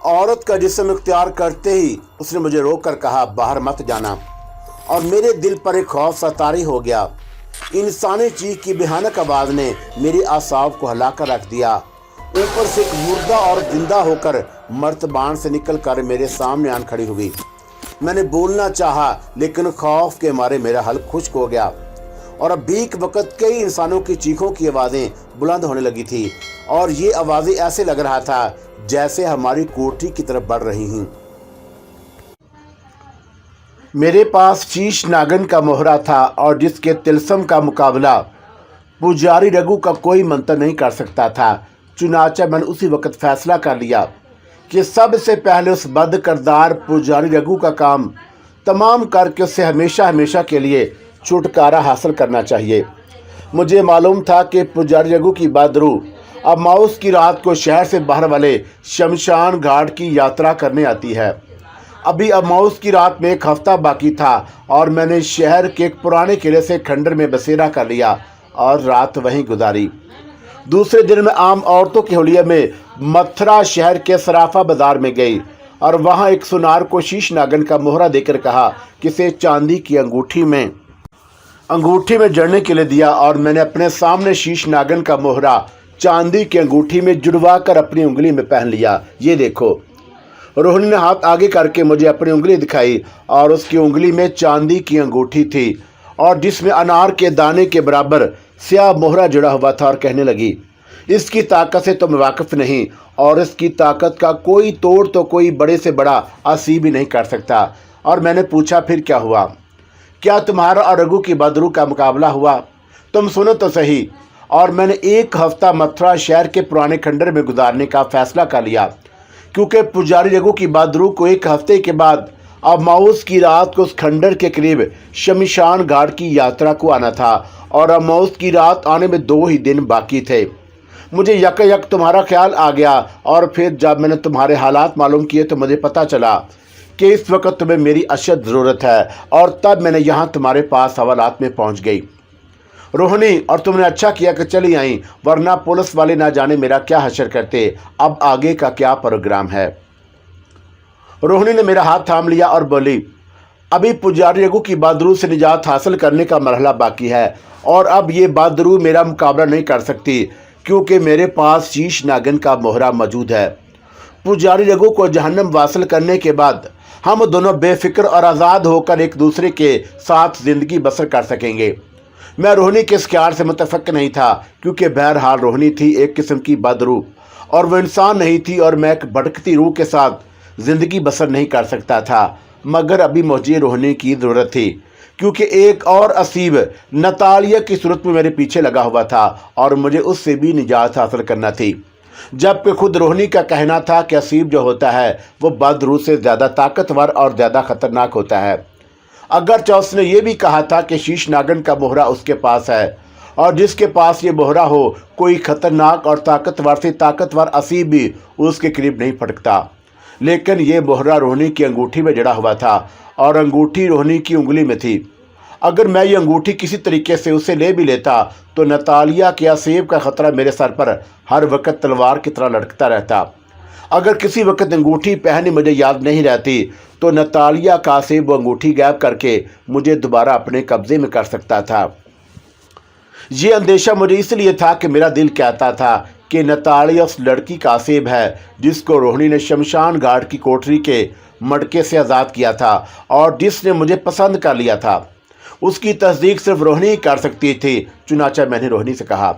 औरत का जिस्म इख्तियार करते ही उसने मुझे रोक कर कहा, बाहर मत जाना। और मेरे दिल पर एक खौफ सा तारी हो गया। इंसानी चीख की भयानक आवाज ने मेरी आसाब को हिलाकर रख दिया। ऊपर से एक मुर्दा और जिंदा होकर मर्तबान से निकल कर मेरे सामने आन खड़ी हुई। मैंने बोलना चाहा, लेकिन खौफ के मारे मेरा हल्क खुश्क हो गया और अब भीख वक्त कई इंसानों की चीखों की आवाज़ें बुलंद होने लगी थी और ये आवाज़ें ऐसे लग रहा था जैसे हमारी कोठी की तरफ बढ़ रही हैं। मेरे पास शीश नागन का मोहरा था और जिसके तिलस्म का मुकाबला पुजारी रघु का कोई मंत्र नहीं कर सकता था। चुनाचा मैंने उसी वक्त फैसला कर लिया कि सबसे पहले उस बद करदार पुजारी रघु का काम तमाम करके उससे हमेशा हमेशा के लिए छुटकारा हासिल करना चाहिए। मुझे मालूम था कि पुजारी रघु की बदरू अब माउस की रात को शहर से बाहर वाले शमशान घाट की यात्रा करने आती है। अभी अब माउस की रात में एक हफ्ता बाकी था और मैंने शहर के एक पुराने किले से खंडर में बसेरा कर लिया और रात वहीं गुजारी। दूसरे दिन मैं आम औरतों के हुलिये में मथुरा शहर के सराफा बाजार में गई और वहां एक सुनार को शीश नागन का मोहरा देकर कहा कि इसे चांदी की अंगूठी में जड़ने के लिए दिया और मैंने अपने सामने शीश नागन का मोहरा चांदी की अंगूठी में जुड़वा कर अपनी उंगली में पहन लिया। ये देखो। रोहिणी ने हाथ आगे करके मुझे अपनी उंगली दिखाई और उसकी उंगली में चांदी की अंगूठी थी और जिसमें अनार के दाने के बराबर स्याह मोहरा जुड़ा हुआ था और कहने लगी, इसकी ताकत से तुम वाकिफ नहीं और इसकी ताकत का कोई तोड़ तो कोई बड़े से बड़ा असीब ही नहीं कर सकता। और मैंने पूछा, फिर क्या हुआ? क्या तुम्हारा और रघु की बदरू का मुकाबला हुआ? तुम सुनो तो सही। और मैंने एक हफ्ता मथुरा शहर के पुराने खंडर में गुजारने का फैसला कर लिया क्योंकि पुजारी रघु की बदरू को एक हफ्ते के बाद अब माउस की रात को उस खंडर के करीब शमशान घाट की यात्रा को आना था और अब माउस की रात आने में 2 ही दिन बाकी थे। मुझे यक तुम्हारा ख्याल आ गया और फिर जब मैंने तुम्हारे हालात मालूम किए तो मुझे पता चला कि इस वक्त तुम्हें मेरी अशद ज़रूरत है और तब मैंने यहाँ तुम्हारे पास हवालात में पहुँच गई रोहिणी, और तुमने अच्छा किया कि चली आई, वरना पुलिस वाले ना जाने मेरा क्या हशर करते। अब आगे का क्या प्रोग्राम है? रोहिणी ने मेरा हाथ थाम लिया और बोली, अभी पुजारी रघु की बदरू से निजात हासिल करने का मरहला बाकी है और अब ये बदरू मेरा मुकाबला नहीं कर सकती क्योंकि मेरे पास शीश नागन का मोहरा मौजूद है। पुजारी रघु को जहन्नम वासिल करने के बाद हम दोनों बेफिक्र और आज़ाद होकर एक दूसरे के साथ ज़िंदगी बसर कर सकेंगे। मैं रोहिणी के इस ख्याल से मुतफक नहीं था क्योंकि बहरहाल रोहिणी थी एक किस्म की बदरू और वो इंसान नहीं थी और मैं एक भटकती रूह के साथ ज़िंदगी बसर नहीं कर सकता था। मगर अभी मुझे रोहिणी की ज़रूरत थी क्योंकि एक और असीब नतालिया की सूरत में मेरे पीछे लगा हुआ था और मुझे उससे भी निजात हासिल करना थी। जबकि खुद रोहिणी का कहना था कि असीब जो होता है वो बदरू से ज़्यादा ताकतवर और ज़्यादा ख़तरनाक होता है। अगरचे उसने ये भी कहा था कि शीश नागन का मोहरा उसके पास है और जिसके पास ये मोहरा हो कोई खतरनाक और ताकतवर से ताकतवर असीब भी उसके करीब नहीं फटकता। लेकिन ये मोहरा रोहिणी की अंगूठी में जड़ा हुआ था और अंगूठी रोहिणी की उंगली में थी। अगर मैं ये अंगूठी किसी तरीके से उसे ले भी लेता तो नतालिया के असीब का खतरा मेरे सर पर हर वक्त तलवार की तरह लटकता रहता। अगर किसी वक्त अंगूठी पहनी मुझे याद नहीं रहती तो नतालिया का असीब वो अंगूठी गायब करके मुझे दोबारा अपने कब्जे में कर सकता था। ये अंदेशा मुझे इसलिए था कि मेरा दिल कहता था कि नतालिया उस लड़की का असीब है जिसको रोहिणी ने शमशान घाट की कोठरी के मटके से आज़ाद किया था और जिसने मुझे पसंद कर लिया था। उसकी तस्दीक सिर्फ रोहिणी ही कर सकती थी। चुनाचा मैंने रोहिणी से कहा,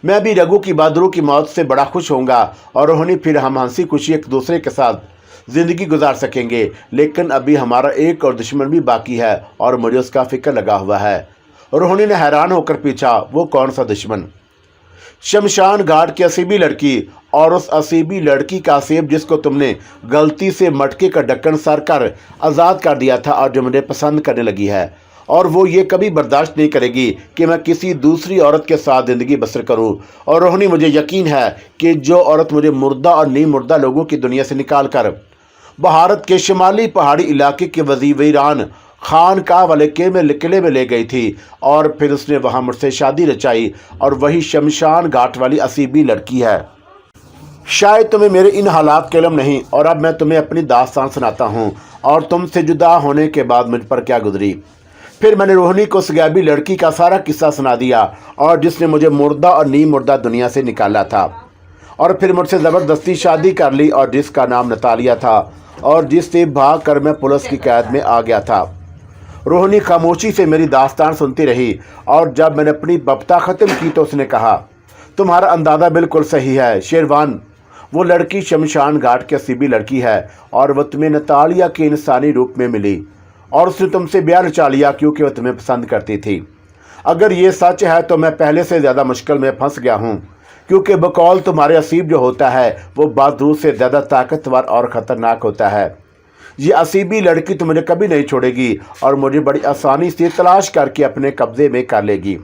मैं भी रघु की बदरू की मौत से बड़ा खुश होऊंगा और रोहिणी फिर हम हंसी खुशी एक दूसरे के साथ ज़िंदगी गुजार सकेंगे। लेकिन अभी हमारा एक और दुश्मन भी बाकी है और मुझे उसका फिक्र लगा हुआ है। रोहिणी ने हैरान होकर पूछा, वो कौन सा दुश्मन? शमशान घाट की असीबी लड़की और उस असीबी लड़की का असीब जिसको तुमने गलती से मटके का ढक्कन सर कर आज़ाद कर दिया था और जो मुझे पसंद करने लगी है और वो ये कभी बर्दाश्त नहीं करेगी कि मैं किसी दूसरी औरत के साथ ज़िंदगी बसर करूं। और रोहिणी, मुझे यकीन है कि जो औरत मुझे मुर्दा और नीम मुर्दा लोगों की दुनिया से निकाल कर भारत के शुमाली पहाड़ी इलाके के वजीरान खानकाह वाले किले में ले गई थी और फिर उसने वहाँ मुझसे शादी रचाई और वही शमशान घाट वाली असीबी लड़की है। शायद तुम्हें मेरे इन हालात के इल्म नहीं, और अब मैं तुम्हें अपनी दास्तान सुनाता हूँ और तुमसे जुदा होने के बाद मुझ पर क्या गुजरी। फिर मैंने रोहिणी को उस गैबी लड़की का सारा किस्सा सुना दिया और जिसने मुझे मुर्दा और नीम मुर्दा दुनिया से निकाला था और फिर मुझसे ज़बरदस्ती शादी कर ली और जिसका नाम नतालिया था और जिससे भाग कर मैं पुलिस की कैद में आ गया था। रोहिणी खामोशी से मेरी दास्तान सुनती रही और जब मैंने अपनी बप्ता ख़त्म की तो उसने कहा, तुम्हारा अंदाज़ा बिल्कुल सही है शेरवान, वो लड़की शमशान घाट की असीबी लड़की है और वह तुम्हें नतालिया के इंसानी रूप में मिली और उसने तुमसे ब्याह रचा लिया क्योंकि वह तुम्हें पसंद करती थी। अगर ये सच है तो मैं पहले से ज़्यादा मुश्किल में फंस गया हूँ, क्योंकि बकौल तुम्हारे असीब जो होता है वो बादरूद से ज़्यादा ताकतवर और ख़तरनाक होता है। ये असीबी लड़की तो मुझे कभी नहीं छोड़ेगी और मुझे बड़ी आसानी से तलाश करके अपने कब्ज़े में कर लेगी।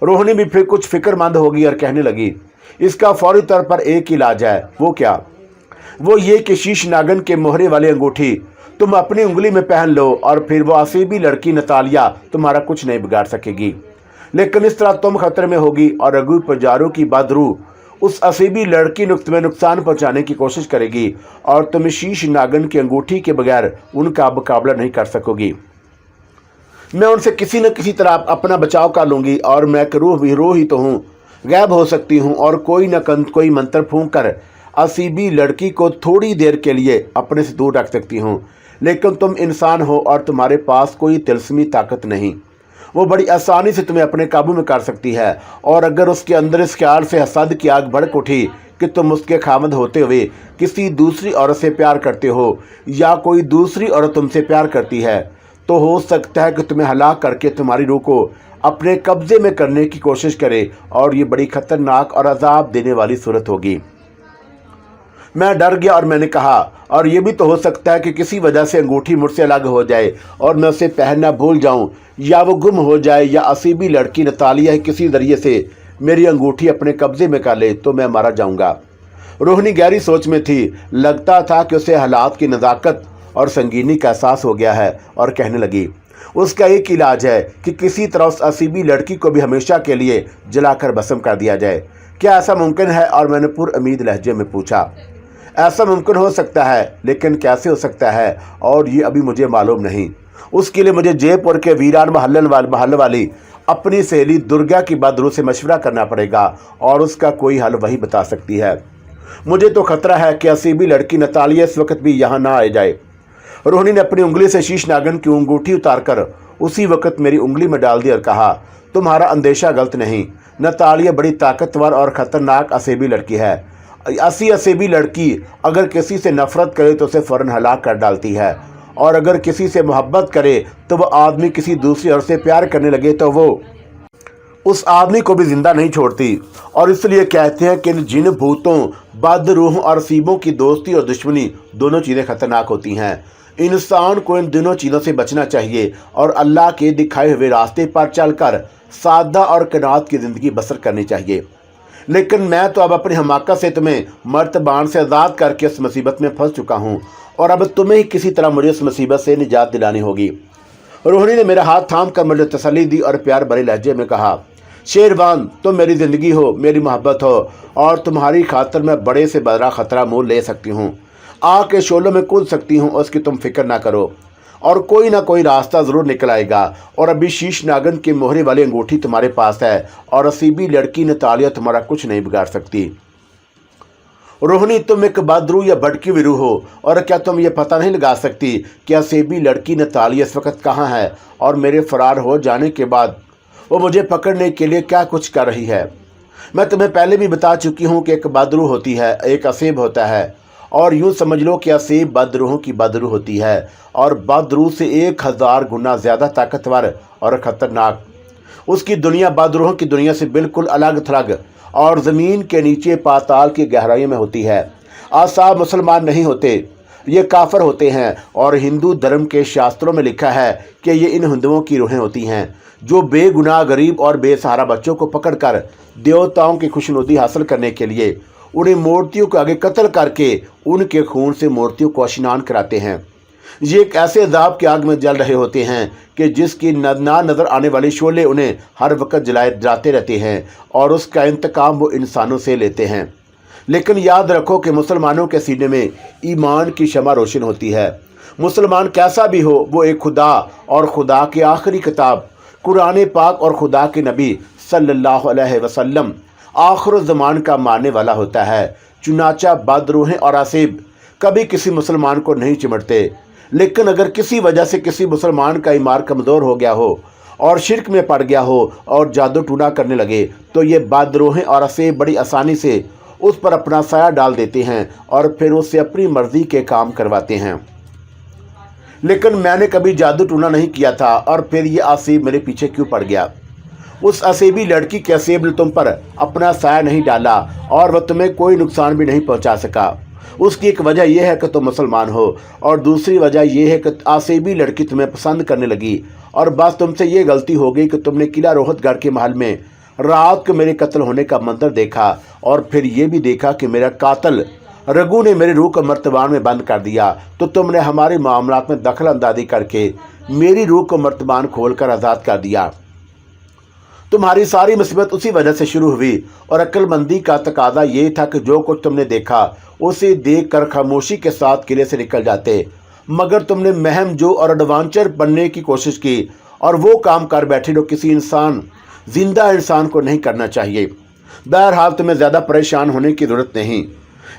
रोहिणी भी फिर कुछ फिक्रमंद होगी और कहने लगी, इसका फौरी तौर पर एक इलाज है। वो क्या? वो ये कि शीश नागन के मोहरे वाली अंगूठी तुम अपनी उंगली में पहन लो और फिर वो असीबी लड़की नतालिया तुम्हारा कुछ नहीं बिगाड़ सकेगी। लेकिन इस तरह तुम खतरे में होगी और रघु पुजारू की बदरू उस असीबी लड़की को तुम्हें नुकसान पहुंचाने की कोशिश करेगी और तुम शीश नागन की अंगूठी के बगैर उनका मुकाबला नहीं कर सकोगी। मैं उनसे किसी न किसी तरह अपना बचाव कर लूँगी और मैं रूह ही तो हूँ, गायब हो सकती हूँ और कोई मंत्र फूंक कर असीबी लड़की को थोड़ी देर के लिए अपने से दूर रख सकती हूँ। लेकिन तुम इंसान हो और तुम्हारे पास कोई तिलस्मी ताकत नहीं। वो बड़ी आसानी से तुम्हें अपने काबू में कर सकती है और अगर उसके अंदर इस ख्याल से हसद की आग भड़क उठी कि तुम उसके खामद होते हुए किसी दूसरी औरत से प्यार करते हो या कोई दूसरी औरत तुमसे प्यार करती है, तो हो सकता है कि तुम्हें हलाक करके तुम्हारी रूह को अपने कब्जे में करने की कोशिश करे और ये बड़ी खतरनाक और अजाब देने वाली सूरत होगी। मैं डर गया और मैंने कहा, और ये भी तो हो सकता है कि किसी वजह से अंगूठी मुझसे अलग हो जाए और मैं उसे पहनना भूल जाऊं, या वो गुम हो जाए, या असीबी लड़की नतालिया किसी जरिए से मेरी अंगूठी अपने कब्जे में कर ले तो मैं मारा जाऊंगा। रोहिणी गहरी सोच में थी। लगता था कि उसे हालात की नज़ाकत और संगीनी का एहसास हो गया है और कहने लगी, उसका एक इलाज है कि किसी तरह उस असीबी लड़की को भी हमेशा के लिए जलाकर भस्म कर दिया जाए। क्या ऐसा मुमकिन है? और मैंने पुरउम्मीद लहजे में पूछा। ऐसा मुमकिन हो सकता है, लेकिन कैसे हो सकता है और ये अभी मुझे मालूम नहीं। उसके लिए मुझे जयपुर के वीरान महल वाली अपनी सहेली दुर्गा की बदरू से मशवरा करना पड़ेगा और उसका कोई हल वही बता सकती है। मुझे तो खतरा है कि असीबी लड़की नतालिया इस वक्त भी यहाँ ना आ जाए। रोहिणी ने अपनी उंगली से शीश नागन की अंगूठी उतारकर उसी वक्त मेरी उंगली में डाल दी और कहा, तुम्हारा अंदेशा गलत नहीं, नतालिया बड़ी ताकतवर और ख़तरनाक असीबी लड़की है। असीबी लड़की अगर किसी से नफरत करे तो उसे फ़ौरन हलाक कर डालती है और अगर किसी से मोहब्बत करे तो वह आदमी किसी दूसरी औरत से प्यार करने लगे तो वो उस आदमी को भी जिंदा नहीं छोड़ती। और इसलिए कहते हैं कि इन जिन भूतों, बदरूहों और असीबों की दोस्ती और दुश्मनी दोनों चीज़ें खतरनाक होती हैं। इंसान को इन दोनों चीज़ों से बचना चाहिए और अल्लाह के दिखाए हुए रास्ते पर चलकर सादा और कनात की ज़िंदगी बसर करनी चाहिए। लेकिन मैं तो अब अपनी हमाकत से तुम्हें मर्तबान से आज़ाद करके इस मुसीबत में फंस चुका हूँ और अब तुम्हें ही किसी तरह मुझे इस मुसीबत से निजात दिलानी होगी। रोहिणी ने मेरा हाथ थाम कर मुझे तसल्ली दी और प्यार भरे लहजे में कहा, शेरवान, तुम मेरी ज़िंदगी हो, मेरी मोहब्बत हो और तुम्हारी खातर मैं बड़े से बड़ा ख़तरा मोल ले सकती हूँ। आग के शोलों में कूद सकती हूँ, उसकी तुम फिक्र ना करो और कोई ना कोई रास्ता ज़रूर निकल आएगा। और अभी शीश नागन की मोहरे वाली अंगूठी तुम्हारे पास है और असीबी लड़की नतालिया तुम्हारा कुछ नहीं बिगाड़ सकती। रोहिणी, तुम एक बदरू या भटकी हुई रूह हो और क्या तुम ये पता नहीं लगा सकती कि असीबी लड़की नतालिया इस वक्त कहाँ है और मेरे फरार हो जाने के बाद वो मुझे पकड़ने के लिए क्या कुछ कर रही है। मैं तुम्हें पहले भी बता चुकी हूँ कि एक बदरू होती है, एक असीब होता है और यूँ समझ लो कि असीब बदरूहों की बदरू होती है और बदरू से 1000 गुना ज़्यादा ताकतवर और ख़तरनाक। उसकी दुनिया बदरूहों की दुनिया से बिल्कुल अलग थलग और ज़मीन के नीचे पाताल की गहराइयों में होती है। आसाब मुसलमान नहीं होते, ये काफर होते हैं और हिंदू धर्म के शास्त्रों में लिखा है कि ये इन हिंदुओं की रूहें होती हैं जो बेगुनाह गरीब और बेसहारा बच्चों को पकड़कर देवताओं की खुशनुदी हासिल करने के लिए उन्हें मूर्तियों को आगे कत्ल करके उनके खून से मूर्तियों को स्नान कराते हैं। ये एक ऐसे अजाब की आग में जल रहे होते हैं कि जिसकी ना नज़र आने वाले शोले उन्हें हर वक्त जलाते रहते हैं और उसका इंतकाम वो इंसानों से लेते हैं। लेकिन याद रखो कि मुसलमानों के सीने में ईमान की शमा रोशन होती है। मुसलमान कैसा भी हो, वो एक खुदा और खुदा की आखिरी किताब कुरान पाक और खुदा के नबी सल्लल्लाहु अलैहि वसल्लम आखिर ज़मान का मानने वाला होता है। चुनाचा बदरूहें और आसिब कभी किसी मुसलमान को नहीं चिमटते, लेकिन अगर किसी वजह से किसी मुसलमान का ईमान कमज़ोर हो गया हो और शिरक में पड़ गया हो और जादू टूना करने लगे, तो ये बदरूहें और आसिब बड़ी आसानी से उस पर अपना साया डाल देते हैं और फिर उससे अपनी मर्जी के काम करवाते हैं। लेकिन मैंने कभी जादू टूना नहीं किया था, और फिर ये आसिब मेरे पीछे क्यों पड़ गया? उस असेबी लड़की के असेब ने तुम पर अपना साया नहीं डाला और वह तुम्हें कोई नुकसान भी नहीं पहुंचा सका। उसकी एक वजह यह है कि तुम मुसलमान हो, और दूसरी वजह यह है कि असेबी लड़की तुम्हें पसंद करने लगी, और बस तुमसे ये गलती हो गई कि तुमने किला रोहतगढ़ के महल में रात को मेरे कत्ल होने का मंजर देखा, और फिर ये भी देखा कि मेरा कातिल रघु ने मेरी रूह को मर्तबान में बंद कर दिया, तो तुमने हमारे मामलात में दखल अंदाजी करके मेरी रूह को मर्तबान खोलकर आज़ाद कर दिया। तुम्हारी सारी मुसीबत उसी वजह से शुरू हुई, और अक्लमंदी का तकाजा ये था कि जो कुछ तुमने देखा उसे देखकर खामोशी के साथ किले से निकल जाते, मगर तुमने महम जो और एडवेंचर बनने की कोशिश की और वो काम कर बैठे जो किसी जिंदा इंसान को नहीं करना चाहिए। बहरहाल तुम्हें ज़्यादा परेशान होने की ज़रूरत नहीं।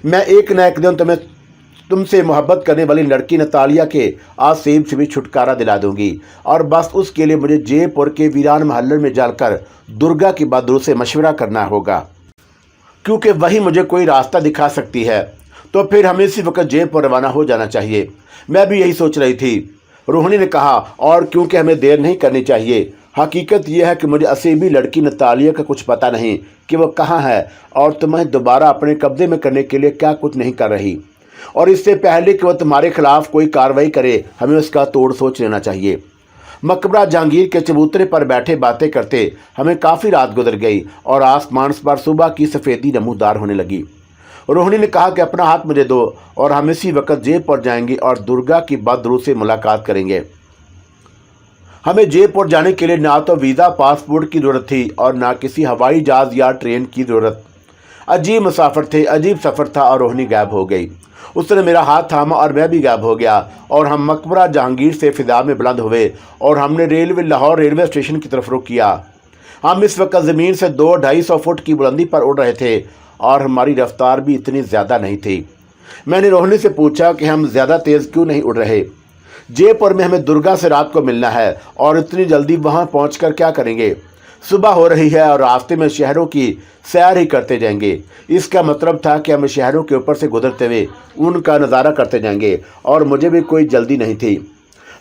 मैं एक न एक दिन तुमसे मोहब्बत करने वाली लड़की नतालिया के आसेब से भी छुटकारा दिला दूंगी, और बस उसके लिए मुझे जयपुर के वीरान महल में जाकर दुर्गा की बहादुर से मशवरा करना होगा, क्योंकि वही मुझे कोई रास्ता दिखा सकती है। तो फिर हमें इसी वक्त जयपुर रवाना हो जाना चाहिए। मैं भी यही सोच रही थी, रोहिणी ने कहा, और क्योंकि हमें देर नहीं करनी चाहिए। हकीकत यह है कि मुझे असेबी लड़की नतालिया का कुछ पता नहीं कि वह कहाँ है, और तुम्हें दोबारा अपने कब्जे में करने के लिए क्या कुछ नहीं कर रही, और इससे पहले कि वह तुम्हारे खिलाफ कोई कार्रवाई करे हमें उसका तोड़ सोच लेना चाहिए। मकबरा जहांगीर के चबूतरे पर बैठे बातें करते हमें काफ़ी रात गुजर गई, और आसमान पर सुबह की सफ़ेदी नमूदार होने लगी। रोहिणी ने कहा कि अपना हाथ मुझे दो, और हम इसी वक्त जयपुर जाएंगे और दुर्गा की बहादुर से मुलाकात करेंगे। हमें जयपुर जाने के लिए ना तो वीज़ा पासपोर्ट की ज़रूरत थी और ना किसी हवाई जहाज़ या ट्रेन की ज़रूरत। अजीब मुसाफिर थे, अजीब सफ़र था, और रोहिणी गायब हो गई। उसने मेरा हाथ थामा और मैं भी गायब हो गया, और हम मकबरा जहांगीर से फिजा में बुलंद हुए, और हमने लाहौर रेलवे स्टेशन की तरफ रुख किया। हम इस वक्त ज़मीन से 200-250 फुट की बुलंदी पर उड़ रहे थे, और हमारी रफ्तार भी इतनी ज़्यादा नहीं थी। मैंने रोहिणी से पूछा कि हम ज़्यादा तेज़ क्यों नहीं उड़ रहे। जयपुर में हमें दुर्गा से रात को मिलना है, और इतनी जल्दी वहाँ पहुँचकर क्या करेंगे? सुबह हो रही है और रास्ते में शहरों की सैर ही करते जाएंगे। इसका मतलब था कि हम शहरों के ऊपर से गुजरते हुए उनका नज़ारा करते जाएंगे, और मुझे भी कोई जल्दी नहीं थी।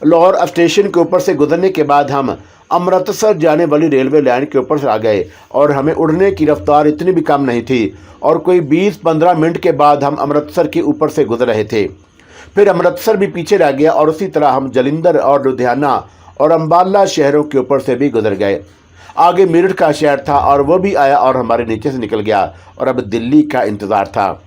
लाहौर स्टेशन के ऊपर से गुजरने के बाद हम अमृतसर जाने वाली रेलवे लाइन के ऊपर से आ गए, और हमें उड़ने की रफ्तार इतनी भी कम नहीं थी, और कोई 20-15 मिनट के बाद हम अमृतसर के ऊपर से गुजर रहे थे। फिर अमृतसर भी पीछे रह गया, और उसी तरह हम जलंधर और लुधियाना और अम्बाला शहरों के ऊपर से भी गुजर गए। आगे मेरठ का शहर था, और वह भी आया और हमारे नीचे से निकल गया, और अब दिल्ली का इंतज़ार था।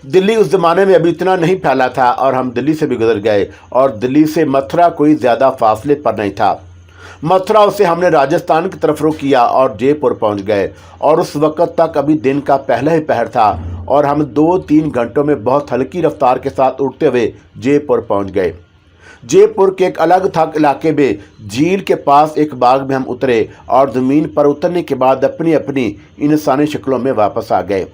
दिल्ली उस ज़माने में अभी इतना नहीं फैला था, और हम दिल्ली से भी गुजर गए, और दिल्ली से मथुरा कोई ज़्यादा फासले पर नहीं था। मथुरा से हमने राजस्थान की तरफ रुख किया और जयपुर पहुंच गए, और उस वक़्त तक अभी दिन का पहला ही पहर था, और हम 2-3 घंटों में बहुत हल्की रफ्तार के साथ उड़ते हुए जयपुर पहुंच गए। जयपुर के एक अलग थक इलाके में झील के पास एक बाग में हम उतरे, और ज़मीन पर उतरने के बाद अपनी अपनी इंसानी शक्लों में वापस आ गए।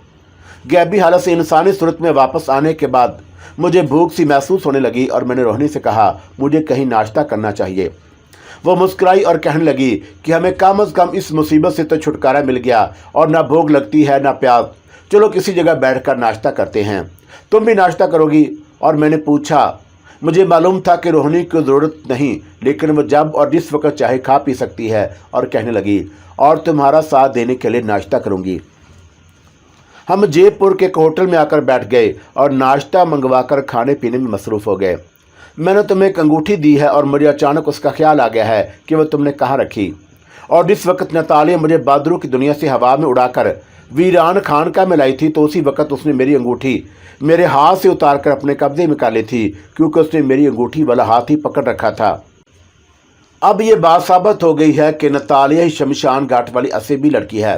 गैबी हालत से इंसानी सूरत में वापस आने के बाद मुझे भूख सी महसूस होने लगी, और मैंने रोहिणी से कहा मुझे कहीं नाश्ता करना चाहिए। वो मुस्कुराई और कहने लगी कि हमें कम अज़ कम इस मुसीबत से तो छुटकारा मिल गया, और ना भूख लगती है ना प्यास। चलो किसी जगह बैठकर नाश्ता करते हैं, तुम भी नाश्ता करोगी? और मैंने पूछा। मुझे मालूम था कि रोहिणी को ज़रूरत नहीं, लेकिन वो जब और जिस वक्त चाहे खा पी सकती है, और कहने लगी, और तुम्हारा साथ देने के लिए नाश्ता करूँगी। हम जयपुर के एक होटल में आकर बैठ गए और नाश्ता मंगवाकर खाने पीने में मसरूफ़ हो गए। मैंने तुम्हें एक अंगूठी दी है, और मुझे अचानक उसका ख्याल आ गया है कि वह तुमने कहाँ रखी। और जिस वक्त नतालिया मुझे बहादुरों की दुनिया से हवा में उड़ाकर वीरान खान का में लाई थी, तो उसी वक्त उसने मेरी अंगूठी मेरे हाथ से उतारकर अपने कब्जे में कर ली थी, क्योंकि उसने मेरी अंगूठी वाला हाथ ही पकड़ रखा था। अब ये बात साबित हो गई है कि नतालिया ही शमशान घाट वाली असेबी लड़की है।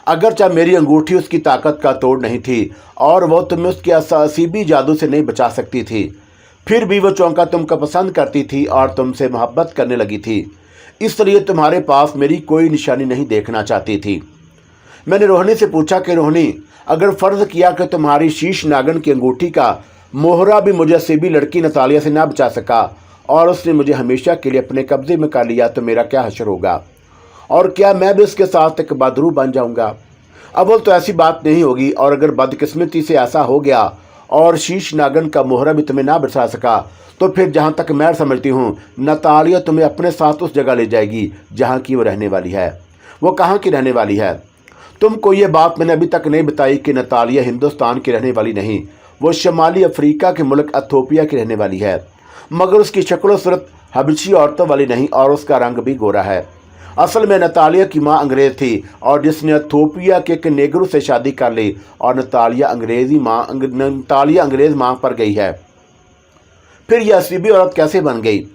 अगरचे मेरी अंगूठी उसकी ताकत का तोड़ नहीं थी और वो तुम्हें उसके असीबी जादू से नहीं बचा सकती थी, फिर भी वो चौंका तुमको पसंद करती थी और तुमसे मोहब्बत करने लगी थी, इसलिए तुम्हारे पास मेरी कोई निशानी नहीं देखना चाहती थी। मैंने रोहिणी से पूछा कि रोहिणी, अगर फ़र्ज़ किया कि तुम्हारी शीश नागन की अंगूठी का मोहरा भी मुझे असीबी लड़की नतालिया से ना बचा सका और उसने मुझे हमेशा के लिए अपने कब्जे में कर लिया, तो मेरा क्या हश्र होगा और क्या मैं भी उसके साथ एक बदरू बन जाऊंगा? अव्वल तो ऐसी बात नहीं होगी, और अगर बदकिस्मती से ऐसा हो गया और शीश नागन का मोहरा भी तुम्हें ना बचा सका, तो फिर जहाँ तक मैं समझती हूँ नतालिया तुम्हें अपने साथ उस जगह ले जाएगी जहाँ की वो रहने वाली है। वो कहाँ की रहने वाली है? तुमको ये बात मैंने अभी तक नहीं बताई कि नतालिया हिंदुस्तान की रहने वाली नहीं, वो शुमाली अफ्रीका के मुल्क एथोपिया की रहने वाली है, मगर उसकी शक्ल सूरत हबशी औरतों वाली नहीं और उसका रंग भी गोरा है। असल में नतालिया की माँ अंग्रेज़ थी और जिसने एथोपिया के एक नेगरू से शादी कर ली, और नतालिया अंग्रेज़ माँ पर गई है। फिर यह असीबी औरत कैसे बन गई?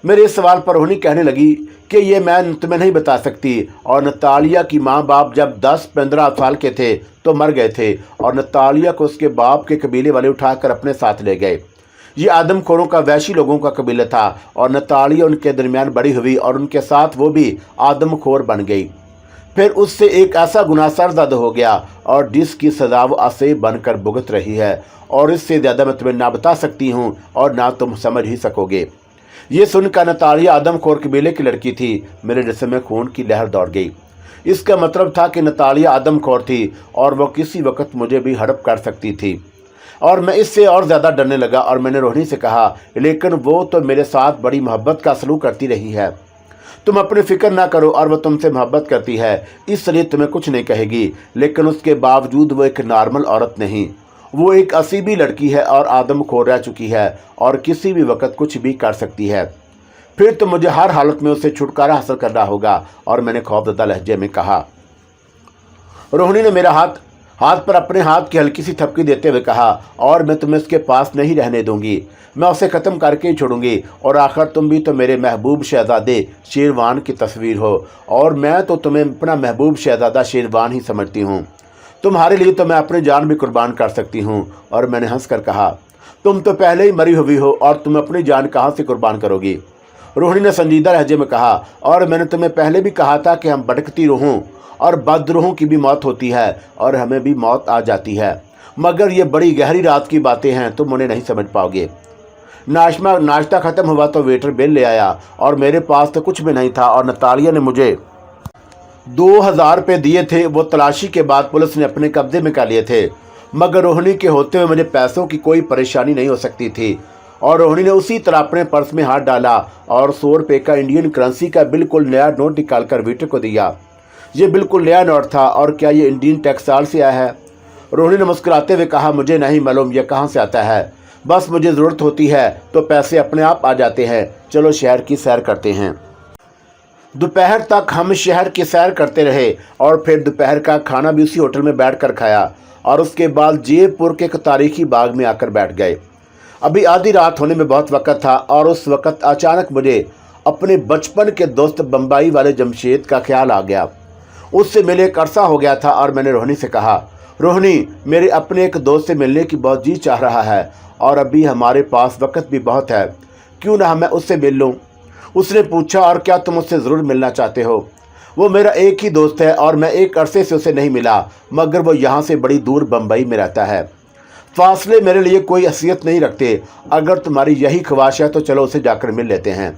मेरे इस सवाल पर रोहिणी कहने लगी कि ये मैं तुम्हें नहीं बता सकती, और नतालिया की माँ बाप जब 10-15 साल के थे तो मर गए थे और नतालिया को उसके बाप के कबीले वाले उठाकर अपने साथ ले गए। ये आदमखोरों का वैशी लोगों का कबीला था और नतालिया उनके दरमियान बड़ी हुई और उनके साथ वो भी आदमखोर बन गई। फिर उससे एक ऐसा गुनाह सरजद हो गया और जिसकी सजा वो असे बनकर भुगत रही है, और इससे ज़्यादा मैं तुम्हें ना बता सकती हूँ और ना तुम समझ ही सकोगे। ये सुनकर नतालिया आदमखोर कबीले की लड़की थी। मेरे जिस्म में खून की लहर दौड़ गई। इसका मतलब था कि नतालिया आदमखोर थी और वह किसी वक्त मुझे भी हड़प कर सकती थी, और मैं इससे और ज़्यादा डरने लगा। और मैंने रोहिणी से कहा, लेकिन वो तो मेरे साथ बड़ी मोहब्बत का सलूक करती रही है, तुम अपनी फ़िक्र ना करो, और वह तुमसे मोहब्बत करती है, इसलिए तुम्हें कुछ नहीं कहेगी। लेकिन उसके बावजूद वो एक नॉर्मल औरत नहीं, वो एक असीबी लड़की है और आदमखोर रह चुकी है और किसी भी वक्त कुछ भी कर सकती है। फिर तो मुझे हर हालत में उससे छुटकारा हासिल करना होगा। और मैंने खौफजदा लहजे में कहा। रोहिणी ने मेरा हाथ पर अपने हाथ की हल्की सी थपकी देते हुए कहा, और मैं तुम्हें उसके पास नहीं रहने दूंगी, मैं उसे ख़त्म करके ही छोड़ूंगी। और आखिर तुम भी तो मेरे महबूब शहजादे शेरवान की तस्वीर हो, और मैं तो तुम्हें अपना महबूब शहजादा शेरवान ही समझती हूँ। तुम्हारे लिए तो मैं अपनी जान भी कुर्बान कर सकती हूँ। और मैंने हंसकर कहा, तुम तो पहले ही मरी हुई हो और तुम अपनी जान कहाँ से कुर्बान करोगी? रोहिणी ने संजीदा लहजे में कहा, और मैंने तुम्हें पहले भी कहा था कि हम भटकती रूहों और बदरूहों की भी मौत होती है और हमें भी मौत आ जाती है, मगर ये बड़ी गहरी रात की बातें हैं, तुम उन्हें नहीं समझ पाओगे। नाश्ता ख़त्म हुआ तो वेटर बिल ले आया और मेरे पास तो कुछ भी नहीं था, और नतालिया ने मुझे 2000 रुपये दिए थे। वो तलाशी के बाद पुलिस ने अपने कब्जे में कर लिए थे, मगर रोहिणी के होते हुए मुझे पैसों की कोई परेशानी नहीं हो सकती थी। और रोहिणी ने उसी तरह अपने पर्स में हाथ डाला और 100 रुपये का इंडियन करेंसी का बिल्कुल नया नोट निकाल कर वेटर को दिया। ये बिल्कुल नया नोट था। और क्या ये इंडियन टेक्सटाइल से आया है? रोहिणी ने मुस्कुराते हुए कहा, मुझे नहीं मालूम यह कहाँ से आता है, बस मुझे ज़रूरत होती है तो पैसे अपने आप आ जाते हैं। चलो शहर की सैर करते हैं। दोपहर तक हम शहर की सैर करते रहे और फिर दोपहर का खाना भी उसी होटल में बैठकर खाया, और उसके बाद जयपुर के एक तारीखी बाग में आकर बैठ गए। अभी आधी रात होने में बहुत वक्त था, और उस वक्त अचानक मुझे अपने बचपन के दोस्त बम्बई वाले जमशेद का ख्याल आ गया। उससे मिले एक अरसा हो गया था, और मैंने रोहिणी से कहा, रोहिणी, मेरे अपने एक दोस्त से मिलने की बहुत जी चाह रहा है और अभी हमारे पास वक्त भी बहुत है, क्यों ना मैं उससे मिल लूँ? उसने पूछा, और क्या तुम उससे ज़रूर मिलना चाहते हो? वो मेरा एक ही दोस्त है और मैं एक अरसे से उसे नहीं मिला, मगर वो यहाँ से बड़ी दूर बम्बई में रहता है। फासले मेरे लिए कोई अहमियत नहीं रखते। अगर तुम्हारी यही ख्वाहिश है तो चलो उसे जाकर मिल लेते हैं।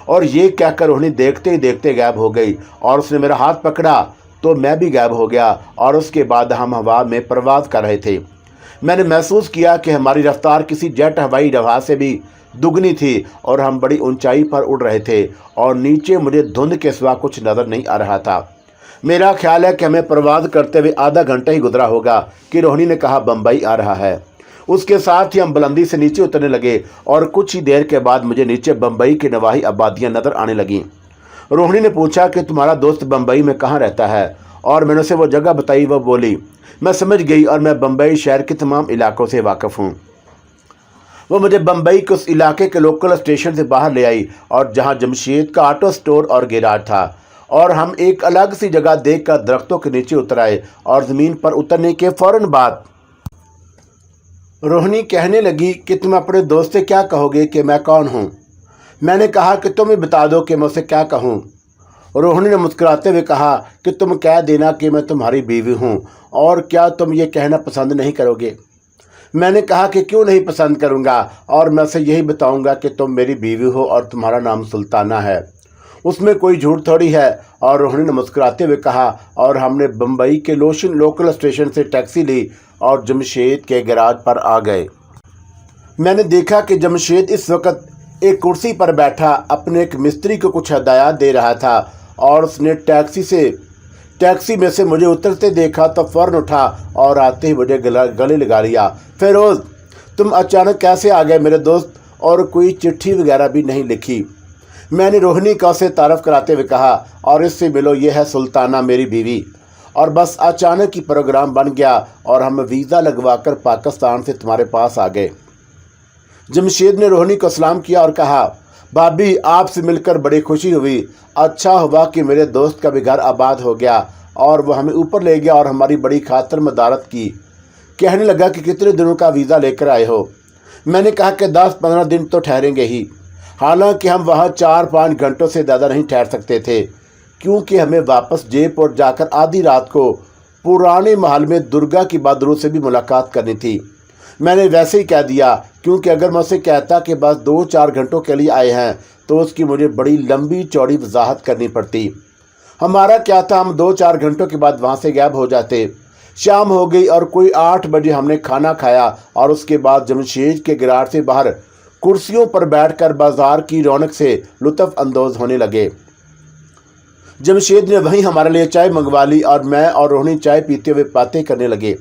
और ये कहकर रोहिणी देखते ही देखते गायब हो गई, और उसने मेरा हाथ पकड़ा तो मैं भी गायब हो गया। और उसके बाद हम हवा में परवाज़ कर रहे थे। मैंने महसूस किया कि हमारी रफ्तार किसी जेट हवाई जहाज से भी दुगनी थी, और हम बड़ी ऊंचाई पर उड़ रहे थे, और नीचे मुझे धुंध के सिवा कुछ नज़र नहीं आ रहा था। मेरा ख्याल है कि हमें परवाज़ करते हुए आधा घंटा ही गुजरा होगा कि रोहिणी ने कहा, बम्बई आ रहा है। उसके साथ ही हम बुलंदी से नीचे उतरने लगे, और कुछ ही देर के बाद मुझे नीचे बम्बई की नवाही आबादियाँ नज़र आने लगीं। रोहिणी ने पूछा कि तुम्हारा दोस्त बम्बई में कहाँ रहता है, और मैंने उसे वो जगह बताई। वह बोली, मैं समझ गई, और मैं बम्बई शहर के तमाम इलाकों से वाकिफ़ हूँ। वो मुझे बम्बई के उस इलाके के लोकल स्टेशन से बाहर ले आई, और जहाँ जमशेद का ऑटो स्टोर और गैराज था, और हम एक अलग सी जगह देखकर दरख्तों के नीचे उतर आए और ज़मीन पर उतरने के फ़ौरन बाद रोहिणी कहने लगी कि तुम अपने दोस्त से क्या कहोगे कि मैं कौन हूँ। मैंने कहा कि तुम ही बता दो कि मैं उसे क्या कहूँ। रोहिणी ने मुस्कुराते हुए कहा कि तुम कह देना कि मैं तुम्हारी बीवी हूँ, और क्या तुम ये कहना पसंद नहीं करोगे। मैंने कहा कि क्यों नहीं पसंद करूँगा, और मैं उसे यही बताऊँगा कि तुम मेरी बीवी हो और तुम्हारा नाम सुल्ताना है। उसमें कोई झूठ थोड़ी है। और रोहिणी ने मुस्कुराते हुए कहा, और हमने बम्बई के लोकल स्टेशन से टैक्सी ली और जमशेद के गैराज पर आ गए। मैंने देखा कि जमशेद इस वक्त एक कुर्सी पर बैठा अपने एक मिस्त्री को कुछ हदायत दे रहा था, और उसने टैक्सी में से मुझे उतरते देखा तो फ़ौरन उठा और आते ही मुझे गले लगा लिया। फिरोज़, तुम अचानक कैसे आ गए मेरे दोस्त, और कोई चिट्ठी वगैरह भी नहीं लिखी। मैंने रोहिणी का उसे तारफ़ कराते हुए कहा, और इससे मिलो, ये है सुल्ताना मेरी बीवी। और बस अचानक ही प्रोग्राम बन गया और हम वीज़ा लगवाकर पाकिस्तान से तुम्हारे पास आ गए। जमशेद ने रोहिणी को सलाम किया और कहा, भाभी, आपसे मिलकर बड़ी खुशी हुई। अच्छा हुआ कि मेरे दोस्त का भी घर आबाद हो गया और वह हमें ऊपर ले गया और हमारी बड़ी खातिर मदारत की। कहने लगा कि कितने दिनों का वीज़ा लेकर आए हो। मैंने कहा कि 10-15 दिन तो ठहरेंगे ही। हालांकि हम वहाँ 4-5 घंटों से ज़्यादा नहीं ठहर सकते थे, क्योंकि हमें वापस जयपुर जाकर आधी रात को पुराने महल में दुर्गा की बहादुर से भी मुलाकात करनी थी। मैंने वैसे ही कह दिया, क्योंकि अगर मैं उसे कहता कि बस 2-4 घंटों के लिए आए हैं तो उसकी मुझे बड़ी लंबी चौड़ी वजाहत करनी पड़ती। हमारा क्या था, हम 2-4 घंटों के बाद वहाँ से गायब हो जाते। शाम हो गई और कोई 8 बजे हमने खाना खाया और उसके बाद जमशेद के गैराज से बाहर कुर्सियों पर बैठकर बाजार की रौनक से लुत्फ़ अंदोज़ होने लगे। जमशेद ने वहीं हमारे लिए चाय मंगवा ली और मैं और रोहिणी चाय पीते हुए बातें करने लगे।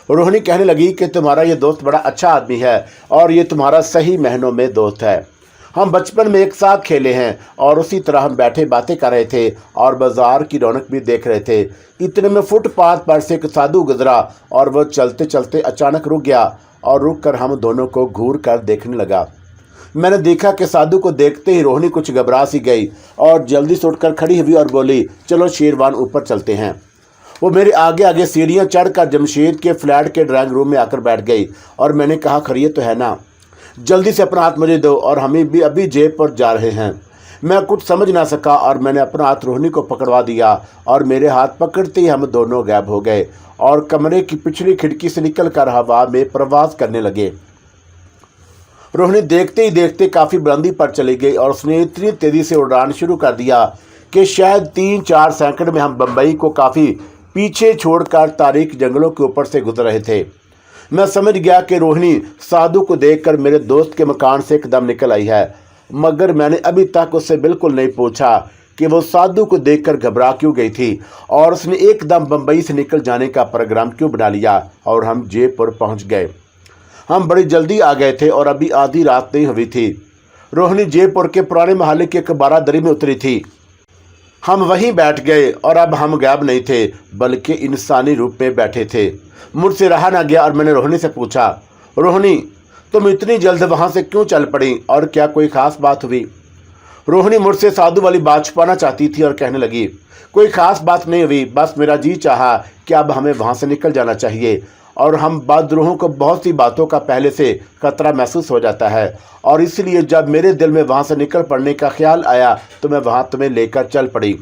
रोहिणी कहने लगी कि तुम्हारा ये दोस्त बड़ा अच्छा आदमी है और ये तुम्हारा सही मायनों में दोस्त है। हम बचपन में एक साथ खेले हैं और उसी तरह हम बैठे बातें कर रहे थे और बाजार की रौनक भी देख रहे थे। इतने में फुटपाथ पर से एक साधु गुजरा और वह चलते चलते अचानक रुक गया और रुक कर हम दोनों को घूर कर देखने लगा। मैंने देखा कि साधु को देखते ही रोहिणी कुछ घबरा सी गई और जल्दी से उठकर खड़ी हुई और बोली, चलो शेरवान ऊपर चलते हैं। वो मेरे आगे आगे सीढ़ियाँ चढ़कर जमशेद के फ्लैट के ड्राइंग रूम में आकर बैठ गई और मैंने कहा, खैरियत तो है ना? जल्दी से अपना हाथ मुझे दो और हमें भी अभी जयपुर जा रहे हैं। मैं कुछ समझ ना सका और मैंने अपना हाथ रोहिणी को पकड़वा दिया और मेरे हाथ पकड़ते ही हम दोनों गायब हो गए और कमरे की पिछली खिड़की से निकलकर हवा में प्रवास करने लगे। रोहिणी देखते ही देखते काफ़ी बुलंदी पर चली गई और उसने इतनी तेज़ी से उड़ान शुरू कर दिया कि शायद 3-4 सेकंड में हम बम्बई को काफ़ी पीछे छोड़कर तारीख जंगलों के ऊपर से गुजर रहे थे। मैं समझ गया कि रोहिणी साधु को देखकर मेरे दोस्त के मकान से एकदम निकल आई है, मगर मैंने अभी तक उससे बिल्कुल नहीं पूछा कि वो साधु को देखकर घबरा क्यों गई थी और उसने एकदम बम्बई से निकल जाने का प्रोग्राम क्यों बना लिया। और हम जयपुर पहुंच गए। हम बड़ी जल्दी आ गए थे और अभी आधी रात नहीं हुई थी। रोहिणी जयपुर के पुराने महल की एक बारादरी में उतरी थी। हम वहीं बैठ गए और अब हम गायब नहीं थे बल्कि इंसानी रूप में बैठे थे। मुझसे रहा ना गया और मैंने रोहिणी से पूछा, रोहिणी, तुम इतनी जल्द वहाँ से क्यों चल पड़ी और क्या कोई ख़ास बात हुई? रोहिणी मुझसे साधु वाली बात छुपाना चाहती थी और कहने लगी, कोई ख़ास बात नहीं हुई, बस मेरा जी चाहा कि अब हमें वहाँ से निकल जाना चाहिए और हम बहादुरों को बहुत सी बातों का पहले से खतरा महसूस हो जाता है और इसलिए जब मेरे दिल में वहाँ से निकल पड़ने का ख्याल आया तो मैं वहाँ तुम्हें लेकर चल पड़ी।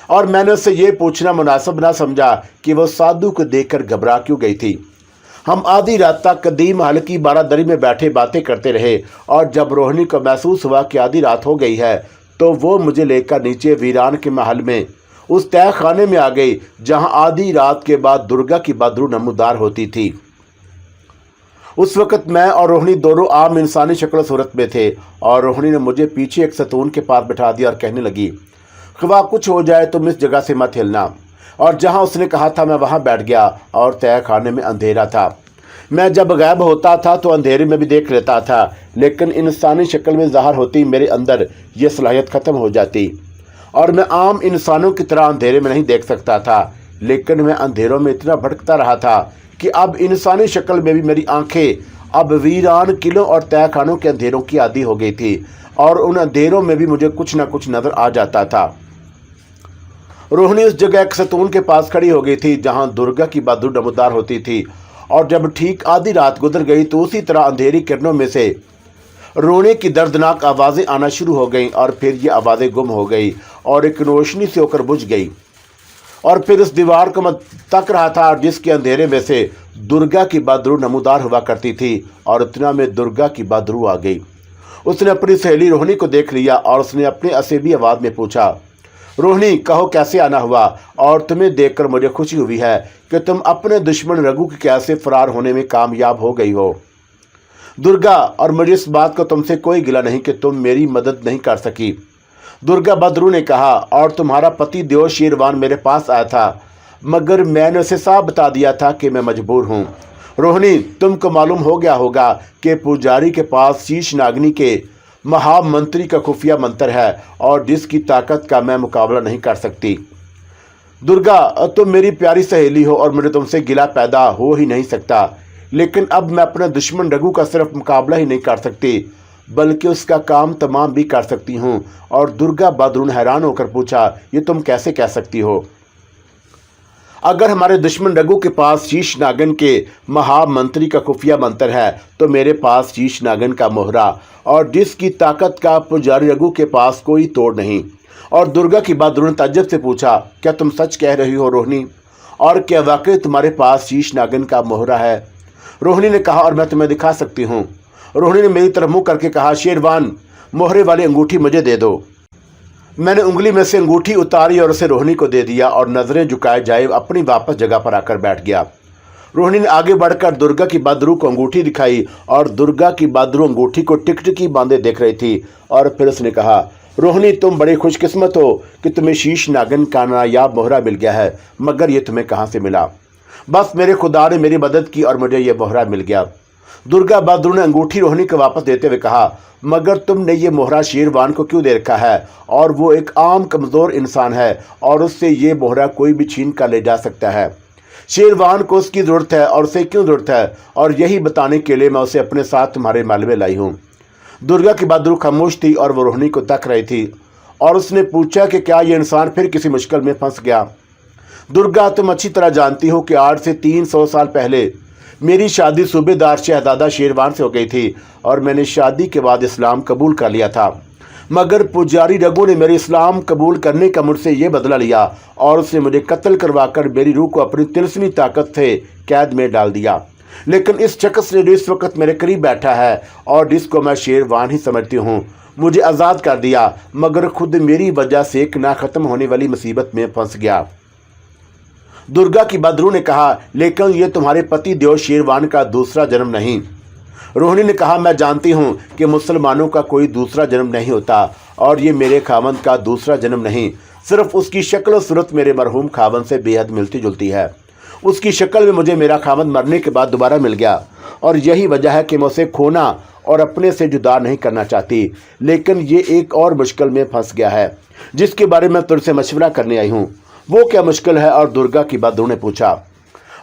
और मैंने उससे ये पूछना मुनासिब ना समझा कि वो साधु को देखकर घबरा क्यों गई थी। हम आधी रात तक कदीम महल की बारादरी में बैठे बातें करते रहे और जब रोहिणी को महसूस हुआ कि आधी रात हो गई है तो वो मुझे लेकर नीचे वीरान के महल में उस तय खाने में आ गई जहां आधी रात के बाद दुर्गा की बहादुर नमूदार होती थी। उस वक़्त मैं और रोहिणी दोनों आम इंसानी शक्ल सूरत में थे और रोहिणी ने मुझे पीछे एक सतून के पास बिठा दिया और कहने लगी, ख्वा कुछ हो जाए तुम इस जगह से मत हिलना। और जहां उसने कहा था मैं वहां बैठ गया और तय खाने में अंधेरा था। मैं जब गायब होता था तो अंधेरे में भी देख लेता था, लेकिन इंसानी शक्ल में ज़ाहिर होती मेरे अंदर ये सलाहियत ख़त्म हो जाती और मैं आम इंसानों की तरह अंधेरे में नहीं देख सकता था। लेकिन मैं अंधेरों में इतना भटकता रहा था कि अब इंसानी शक्ल में भी मेरी आंखें अब वीरान किलों और तहखानों के अंधेरों की आदी हो गई थी और उन अंधेरों में भी मुझे कुछ न कुछ नज़र आ जाता था। रोहिणी उस जगह एक सतून के पास खड़ी हो गई थी जहां दुर्गा की बहादुर नमूदार होती थी। और जब ठीक आधी रात गुजर गई तो उसी तरह अंधेरी किरणों में से रोने की दर्दनाक आवाज़ें आना शुरू हो गईं और फिर ये आवाज़ें गुम हो गई और एक रोशनी से होकर बुझ गई। और फिर उस दीवार को मैं तक रहा था जिसके अंधेरे में से दुर्गा की बहादुर नमूदार हुआ करती थी। और इतना में दुर्गा की बहादुर आ गई। उसने अपनी सहेली रोहिणी को देख लिया और उसने अपने असेबी आवाज़ में पूछा, रोहिणी कहो कैसे आना हुआ? और तुम्हें देखकर मुझे खुशी हुई है कि तुम अपने दुश्मन रघु के कैसे फरार होने में कामयाब हो गई हो दुर्गा। और मुझे इस बात को तुमसे कोई गिला नहीं कि तुम मेरी मदद नहीं कर सकी। दुर्गा बहादुर ने कहा, और तुम्हारा पति देव शेरवान मेरे पास आया था मगर मैंने उसे साफ बता दिया था कि मैं मजबूर हूँ। रोहिणी तुमको मालूम हो गया होगा कि पुजारी के पास शीश नागनी के महामंत्री का खुफिया मंत्र है और जिसकी ताकत का मैं मुकाबला नहीं कर सकती। दुर्गा तुम मेरी प्यारी सहेली हो और मुझे तुमसे गिला पैदा हो ही नहीं सकता। लेकिन अब मैं अपने दुश्मन रघु का सिर्फ मुकाबला ही नहीं कर सकती बल्कि उसका काम तमाम भी कर सकती हूँ। और दुर्गा बहादुर ने हैरान होकर पूछा, ये तुम कैसे कह सकती हो? अगर हमारे दुश्मन रघु के पास शीश नागन के महामंत्री का खुफिया मंत्र है तो मेरे पास शीश नागन का मोहरा और जिसकी ताकत का पुजारी रघु के पास कोई तोड़ नहीं। और दुर्गा की बहादुर ने ताज्जुब से पूछा, क्या तुम सच कह रही हो रोहिणी? और क्या वाकई तुम्हारे पास शीश नागन का मोहरा है? रोहिणी ने कहा, और मैं तुम्हें दिखा सकती हूँ। रोहिणी ने मेरी तरफ मुँह करके कहा, शेरवान मोहरे वाली अंगूठी मुझे दे दो। मैंने उंगली में से अंगूठी उतारी और उसे रोहिणी को दे दिया और नजरें झुकाए जाए अपनी वापस जगह पर आकर बैठ गया। रोहिणी ने आगे बढ़कर दुर्गा की बहादुर को अंगूठी दिखाई और दुर्गा की बहादुर अंगूठी को टिकटिकी बांधे देख रही थी। और फिर उसने कहा, रोहिणी तुम बड़ी खुशकिस्मत हो कि तुम्हें शीश नागन का नायाब मोहरा मिल गया है, मगर ये तुम्हें कहाँ से मिला? बस मेरे खुदा ने मेरी मदद की और मुझे यह मोहरा मिल गया। दुर्गा बहादुर ने अंगूठी रोहिणी को वापस देते हुए कहा, मगर तुमने ये मोहरा शेरवान को क्यों दे रखा है? और वो एक आम कमज़ोर इंसान है और उससे ये मोहरा कोई भी छीन कर ले जा सकता है। शेरवान को उसकी ज़रूरत है और उसे क्यों ज़रूरत है, और यही बताने के लिए मैं उसे अपने साथ तुम्हारे महल में लाई हूँ। दुर्गा की बहादुर खामोश थी और वो रोहिणी को तक रही थी और उसने पूछा कि क्या ये इंसान फिर किसी मुश्किल में फंस गया? दुर्गा तुम अच्छी तरह जानती हो कि आज से 300 साल पहले मेरी शादी सूबेदार शहजादा शेरवान से हो गई थी और मैंने शादी के बाद इस्लाम कबूल कर लिया था। मगर पुजारी रघु ने मेरे इस्लाम कबूल करने का मुझसे ये बदला लिया और उसने मुझे कत्ल करवाकर मेरी रूह को अपनी तिलस्मी ताकत से कैद में डाल दिया। लेकिन इस शख्स ने जो इस वक्त मेरे करीब बैठा है और जिसको मैं शेरवान ही समझती हूँ, मुझे आज़ाद कर दिया, मगर खुद मेरी वजह से एक ना ख़त्म होने वाली मुसीबत में फंस गया। दुर्गा की बहादुर ने कहा, लेकिन ये तुम्हारे पति देव शेरवान का दूसरा जन्म नहीं। रोहिणी ने कहा, मैं जानती हूँ कि मुसलमानों का कोई दूसरा जन्म नहीं होता और ये मेरे खावंद का दूसरा जन्म नहीं, सिर्फ उसकी शक्ल और सूरत मेरे मरहूम खावंद से बेहद मिलती जुलती है। उसकी शक्ल में मुझे मेरा खावंद मरने के बाद दोबारा मिल गया और यही वजह है कि मैं उसे खोना और अपने से जुदा नहीं करना चाहती। लेकिन ये एक और मुश्किल में फंस गया है जिसके बारे में तुझसे मशवरा करने आई हूँ। वो क्या मुश्किल है? और दुर्गा की बहादुर ने पूछा।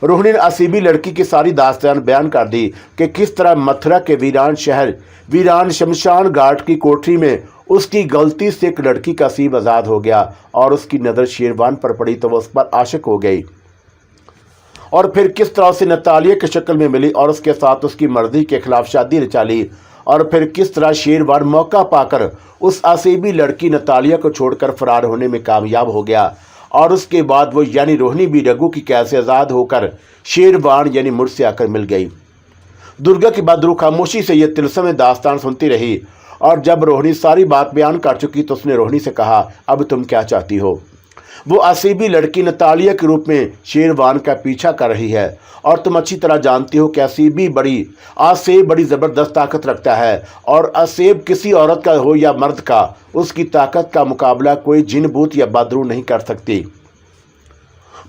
रोहिणी ने असीबी लड़की की सारी दास्तान बयान कर दी कि किस तरह मथुरा के वीरान शहर वीरान शमशान घाट की कोठरी में उसकी गलती से एक लड़की का असीब आज़ाद हो गया और उसकी नज़र शेरवान पर पड़ी तो वह उस पर आशिक हो गई। और फिर किस तरह से नतालिया की शक्ल में मिली और उसके साथ उसकी मर्जी के खिलाफ शादी रचा ली। और फिर किस तरह शेरवान मौका पाकर उस असीबी लड़की नतालिया को छोड़कर फरार होने में कामयाब हो गया। और उसके बाद वो यानी रोहिणी भी रघु की कैद से आज़ाद होकर शेरवान यानी मुझसे आकर मिल गई। दुर्गा की बहादुर खामोशी से यह तिलस्म दास्तान सुनती रही और जब रोहिणी सारी बात बयान कर चुकी तो उसने रोहिणी से कहा, अब तुम क्या चाहती हो? वो असीबी लड़की नतालिया के रूप में शेरवान का पीछा कर रही है और तुम अच्छी तरह जानती हो कि आसेब बड़ी ज़बरदस्त ताकत रखता है और असेब किसी औरत का हो या मर्द का, उसकी ताकत का मुकाबला कोई जिन भूत या बहादुर नहीं कर सकती।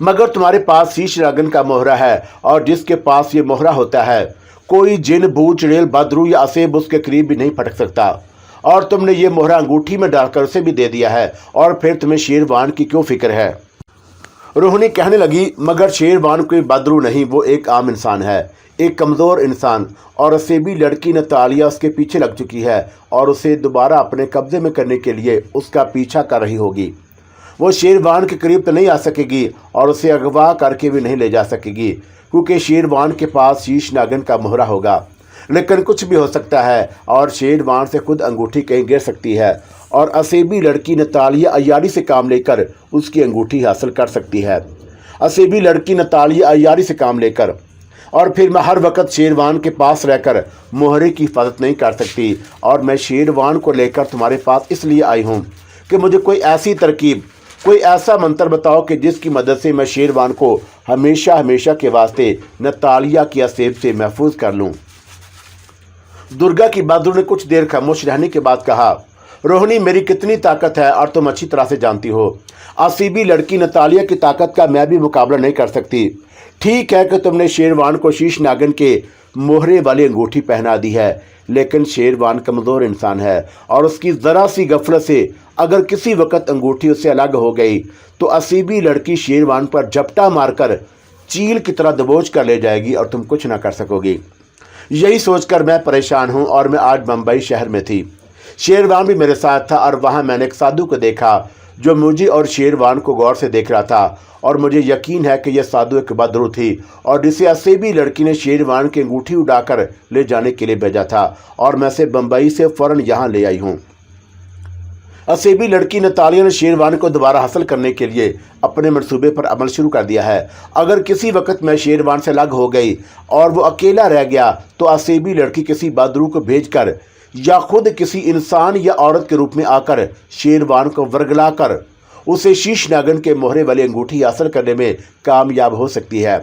मगर तुम्हारे पास शीश नागन का मोहरा है और जिसके पास ये मोहरा होता है कोई जिन भूत चुड़ैल बहादुर या असेब उसके करीब भी नहीं फटक सकता। और तुमने ये मोहरा अंगूठी में डालकर उसे भी दे दिया है और फिर तुम्हें शेरवान की क्यों फिक्र है? रोहिणी कहने लगी, मगर शेरवान कोई बहादुर नहीं, वो एक आम इंसान है, एक कमज़ोर इंसान और असेबी लड़की नतालिया उसके पीछे लग चुकी है और उसे दोबारा अपने कब्जे में करने के लिए उसका पीछा कर रही होगी। वो शेरवान के करीब तो नहीं आ सकेगी और उसे अगवा करके भी नहीं ले जा सकेगी, क्योंकि शेरवान के पास शीश नागिन का मोहरा होगा। लेकिन कुछ भी हो सकता है और शेरवान से खुद अंगूठी कहीं गिर सकती है और असेबी लड़की नतालिया अय्यारी से काम लेकर उसकी अंगूठी हासिल कर सकती है। असेबी लड़की नतालिया अय्यारी से काम लेकर, और फिर मैं हर वक्त शेरवान के पास रहकर मोहरे की हिफाजत नहीं कर सकती। और मैं शेरवान को लेकर तुम्हारे पास इसलिए आई हूँ कि मुझे कोई ऐसी तरकीब, कोई ऐसा मंत्र बताओ कि जिसकी मदद से मैं शेरवान को हमेशा हमेशा के वास्ते नतालिया की असेब से महफूज कर लूँ। दुर्गा की बहादुर ने कुछ देर खामोश रहने के बाद कहा, रोहिणी, मेरी कितनी ताकत है और तुम अच्छी तरह से जानती हो। असीबी लड़की नतालिया की ताकत का मैं भी मुकाबला नहीं कर सकती। ठीक है कि तुमने शेरवान को शीश नागिन के मोहरे वाली अंगूठी पहना दी है, लेकिन शेरवान कमज़ोर इंसान है और उसकी ज़रा सी गफलत से अगर किसी वक्त अंगूठी उससे अलग हो गई तो असीबी लड़की शेरवान पर झपटा मारकर चील की तरह दबोच कर ले जाएगी और तुम कुछ ना कर सकोगी। यही सोचकर मैं परेशान हूँ। और मैं आज मुंबई शहर में थी, शेरवान भी मेरे साथ था और वहाँ मैंने एक साधु को देखा जो मुझे और शेरवान को गौर से देख रहा था। और मुझे यकीन है कि यह साधु एक बदरू थी और जिसे असेबी लड़की ने शेरवान की अंगूठी उड़ाकर ले जाने के लिए भेजा था और मैं से बम्बई से फ़ौरन यहाँ ले आई हूँ। असेबी लड़की नतालिया ने शेरवान को दोबारा हासिल करने के लिए अपने मंसूबे पर अमल शुरू कर दिया है। अगर किसी वक्त मैं शेरवान से अलग हो गई और वो अकेला रह गया तो असेबी लड़की किसी बदरू को भेजकर या खुद किसी इंसान या औरत के रूप में आकर शेरवान को वर्गला कर उसे शीश नागिन के मोहरे वाली अंगूठी हासिल करने में कामयाब हो सकती है।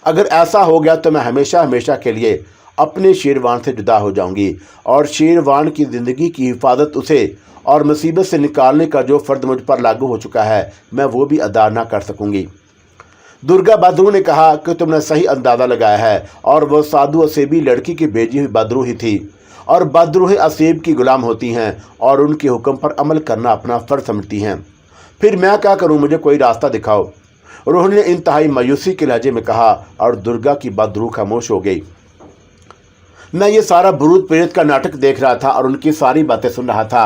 अगर ऐसा हो गया तो मैं हमेशा हमेशा के लिए अपने शेरवान से जुदा हो जाऊंगी और शेरवान की ज़िंदगी की हिफाजत उसे और मुसीबत से निकालने का जो फ़र्ज मुझ पर लागू हो चुका है मैं वो भी अदा ना कर सकूंगी। दुर्गा बहादुर ने कहा कि तुमने सही अंदाज़ा लगाया है और वह साधु असेबी लड़की की भेजी हुई बहादुर ही थी और बहादुर असेब की गुलाम होती हैं और उनके हुक्म पर अमल करना अपना फ़र्ज समझती हैं। फिर मैं क्या करूं, मुझे कोई रास्ता दिखाओ, रोहिणी ने इंतहाई मायूसी के लहजे में कहा। और दुर्गा की बहादुर खामोश हो गई। मैं ये सारा भूत प्रेत का नाटक देख रहा था और उनकी सारी बातें सुन रहा था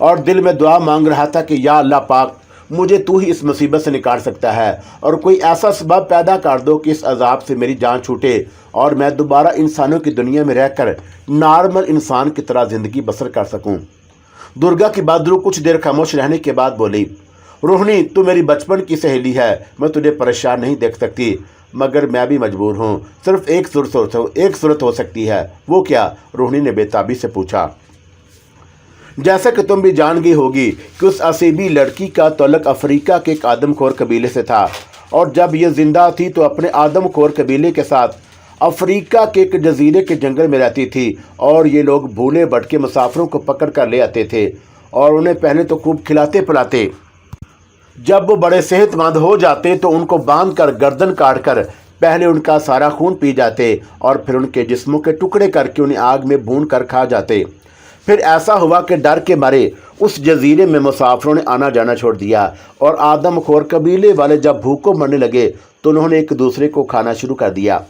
और दिल में दुआ मांग रहा था कि या अल्लाह पाक, मुझे तू ही इस मुसीबत से निकाल सकता है और कोई ऐसा सबब पैदा कर दो कि इस अजाब से मेरी जान छूटे और मैं दोबारा इंसानों की दुनिया में रहकर नॉर्मल इंसान की तरह ज़िंदगी बसर कर सकूं। दुर्गा की बहादुर कुछ देर खामोश रहने के बाद बोली, रोहिणी, तू मेरी बचपन की सहेली है, मैं तुझे परेशान नहीं देख सकती, मगर मैं भी मजबूर हूँ। सिर्फ एक सूरत हो सकती है। वो क्या? रोहिणी ने बेताबी से पूछा। जैसा कि तुम भी जान गई होगी कि उस असीबी लड़की का तल्लुक अफ्रीका के एक आदमखोर कबीले से था और जब यह जिंदा थी तो अपने आदमखोर कबीले के साथ अफ्रीका के एक जजीरे के जंगल में रहती थी। और ये लोग भूले भटके मुसाफिरों को पकड़ कर ले आते थे और उन्हें पहले तो खूब खिलाते पिलाते। जब वो बड़े सेहतमंद हो जाते तो उनको बांध कर गर्दन काट कर पहले उनका सारा खून पी जाते और फिर उनके जिस्मों के टुकड़े करके उन्हें आग में भून कर खा जाते। फिर ऐसा हुआ कि डर के मारे उस जजीरे में मुसाफिरों ने आना जाना छोड़ दिया और आदमखोर कबीले वाले जब भूखों मरने लगे तो उन्होंने एक दूसरे को खाना शुरू कर दिया।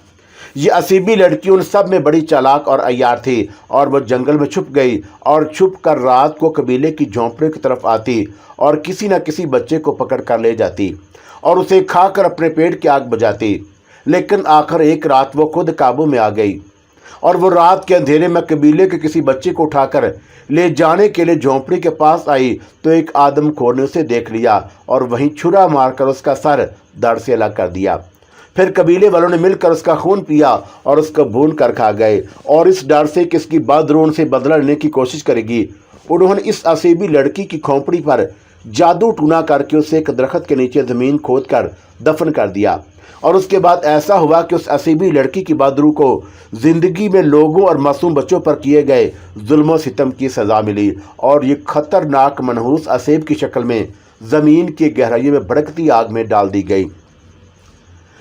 ये असीबी लड़की उन सब में बड़ी चालाक और अय्यार थी और वह जंगल में छुप गई और छुप कर रात को कबीले की झोंपड़े की तरफ आती और किसी न किसी बच्चे को पकड़ कर ले जाती और उसे खाकर अपने पेट की आग बुझाती। लेकिन आखिर एक रात वो खुद काबू में आ गई और वो रात के अंधेरे में कबीले के किसी बच्चे को उठाकर ले जाने के लिए झोंपड़ी के पास आई तो एक आदमखोर ने उसे देख लिया और वहीं छुरा मारकर उसका सर धड़ से अलग कर दिया। फिर कबीले वालों ने मिलकर उसका खून पिया और उसको भून कर खा गए और इस डर से कि इसकी बदरून से बदला लेने की कोशिश करेगी उन्होंने इस असीबी लड़की की खोपड़ी पर जादू टूना करके उसे एक दरख्त के नीचे ज़मीन खोद कर दफन कर दिया। और उसके बाद ऐसा हुआ कि उस असीबी लड़की की बहादुरी को ज़िंदगी में लोगों और मासूम बच्चों पर किए गए जुल्म सितम की सज़ा मिली और ये खतरनाक मनहूस असेब की शक्ल में ज़मीन की गहराइयों में भड़कती आग में डाल दी गई।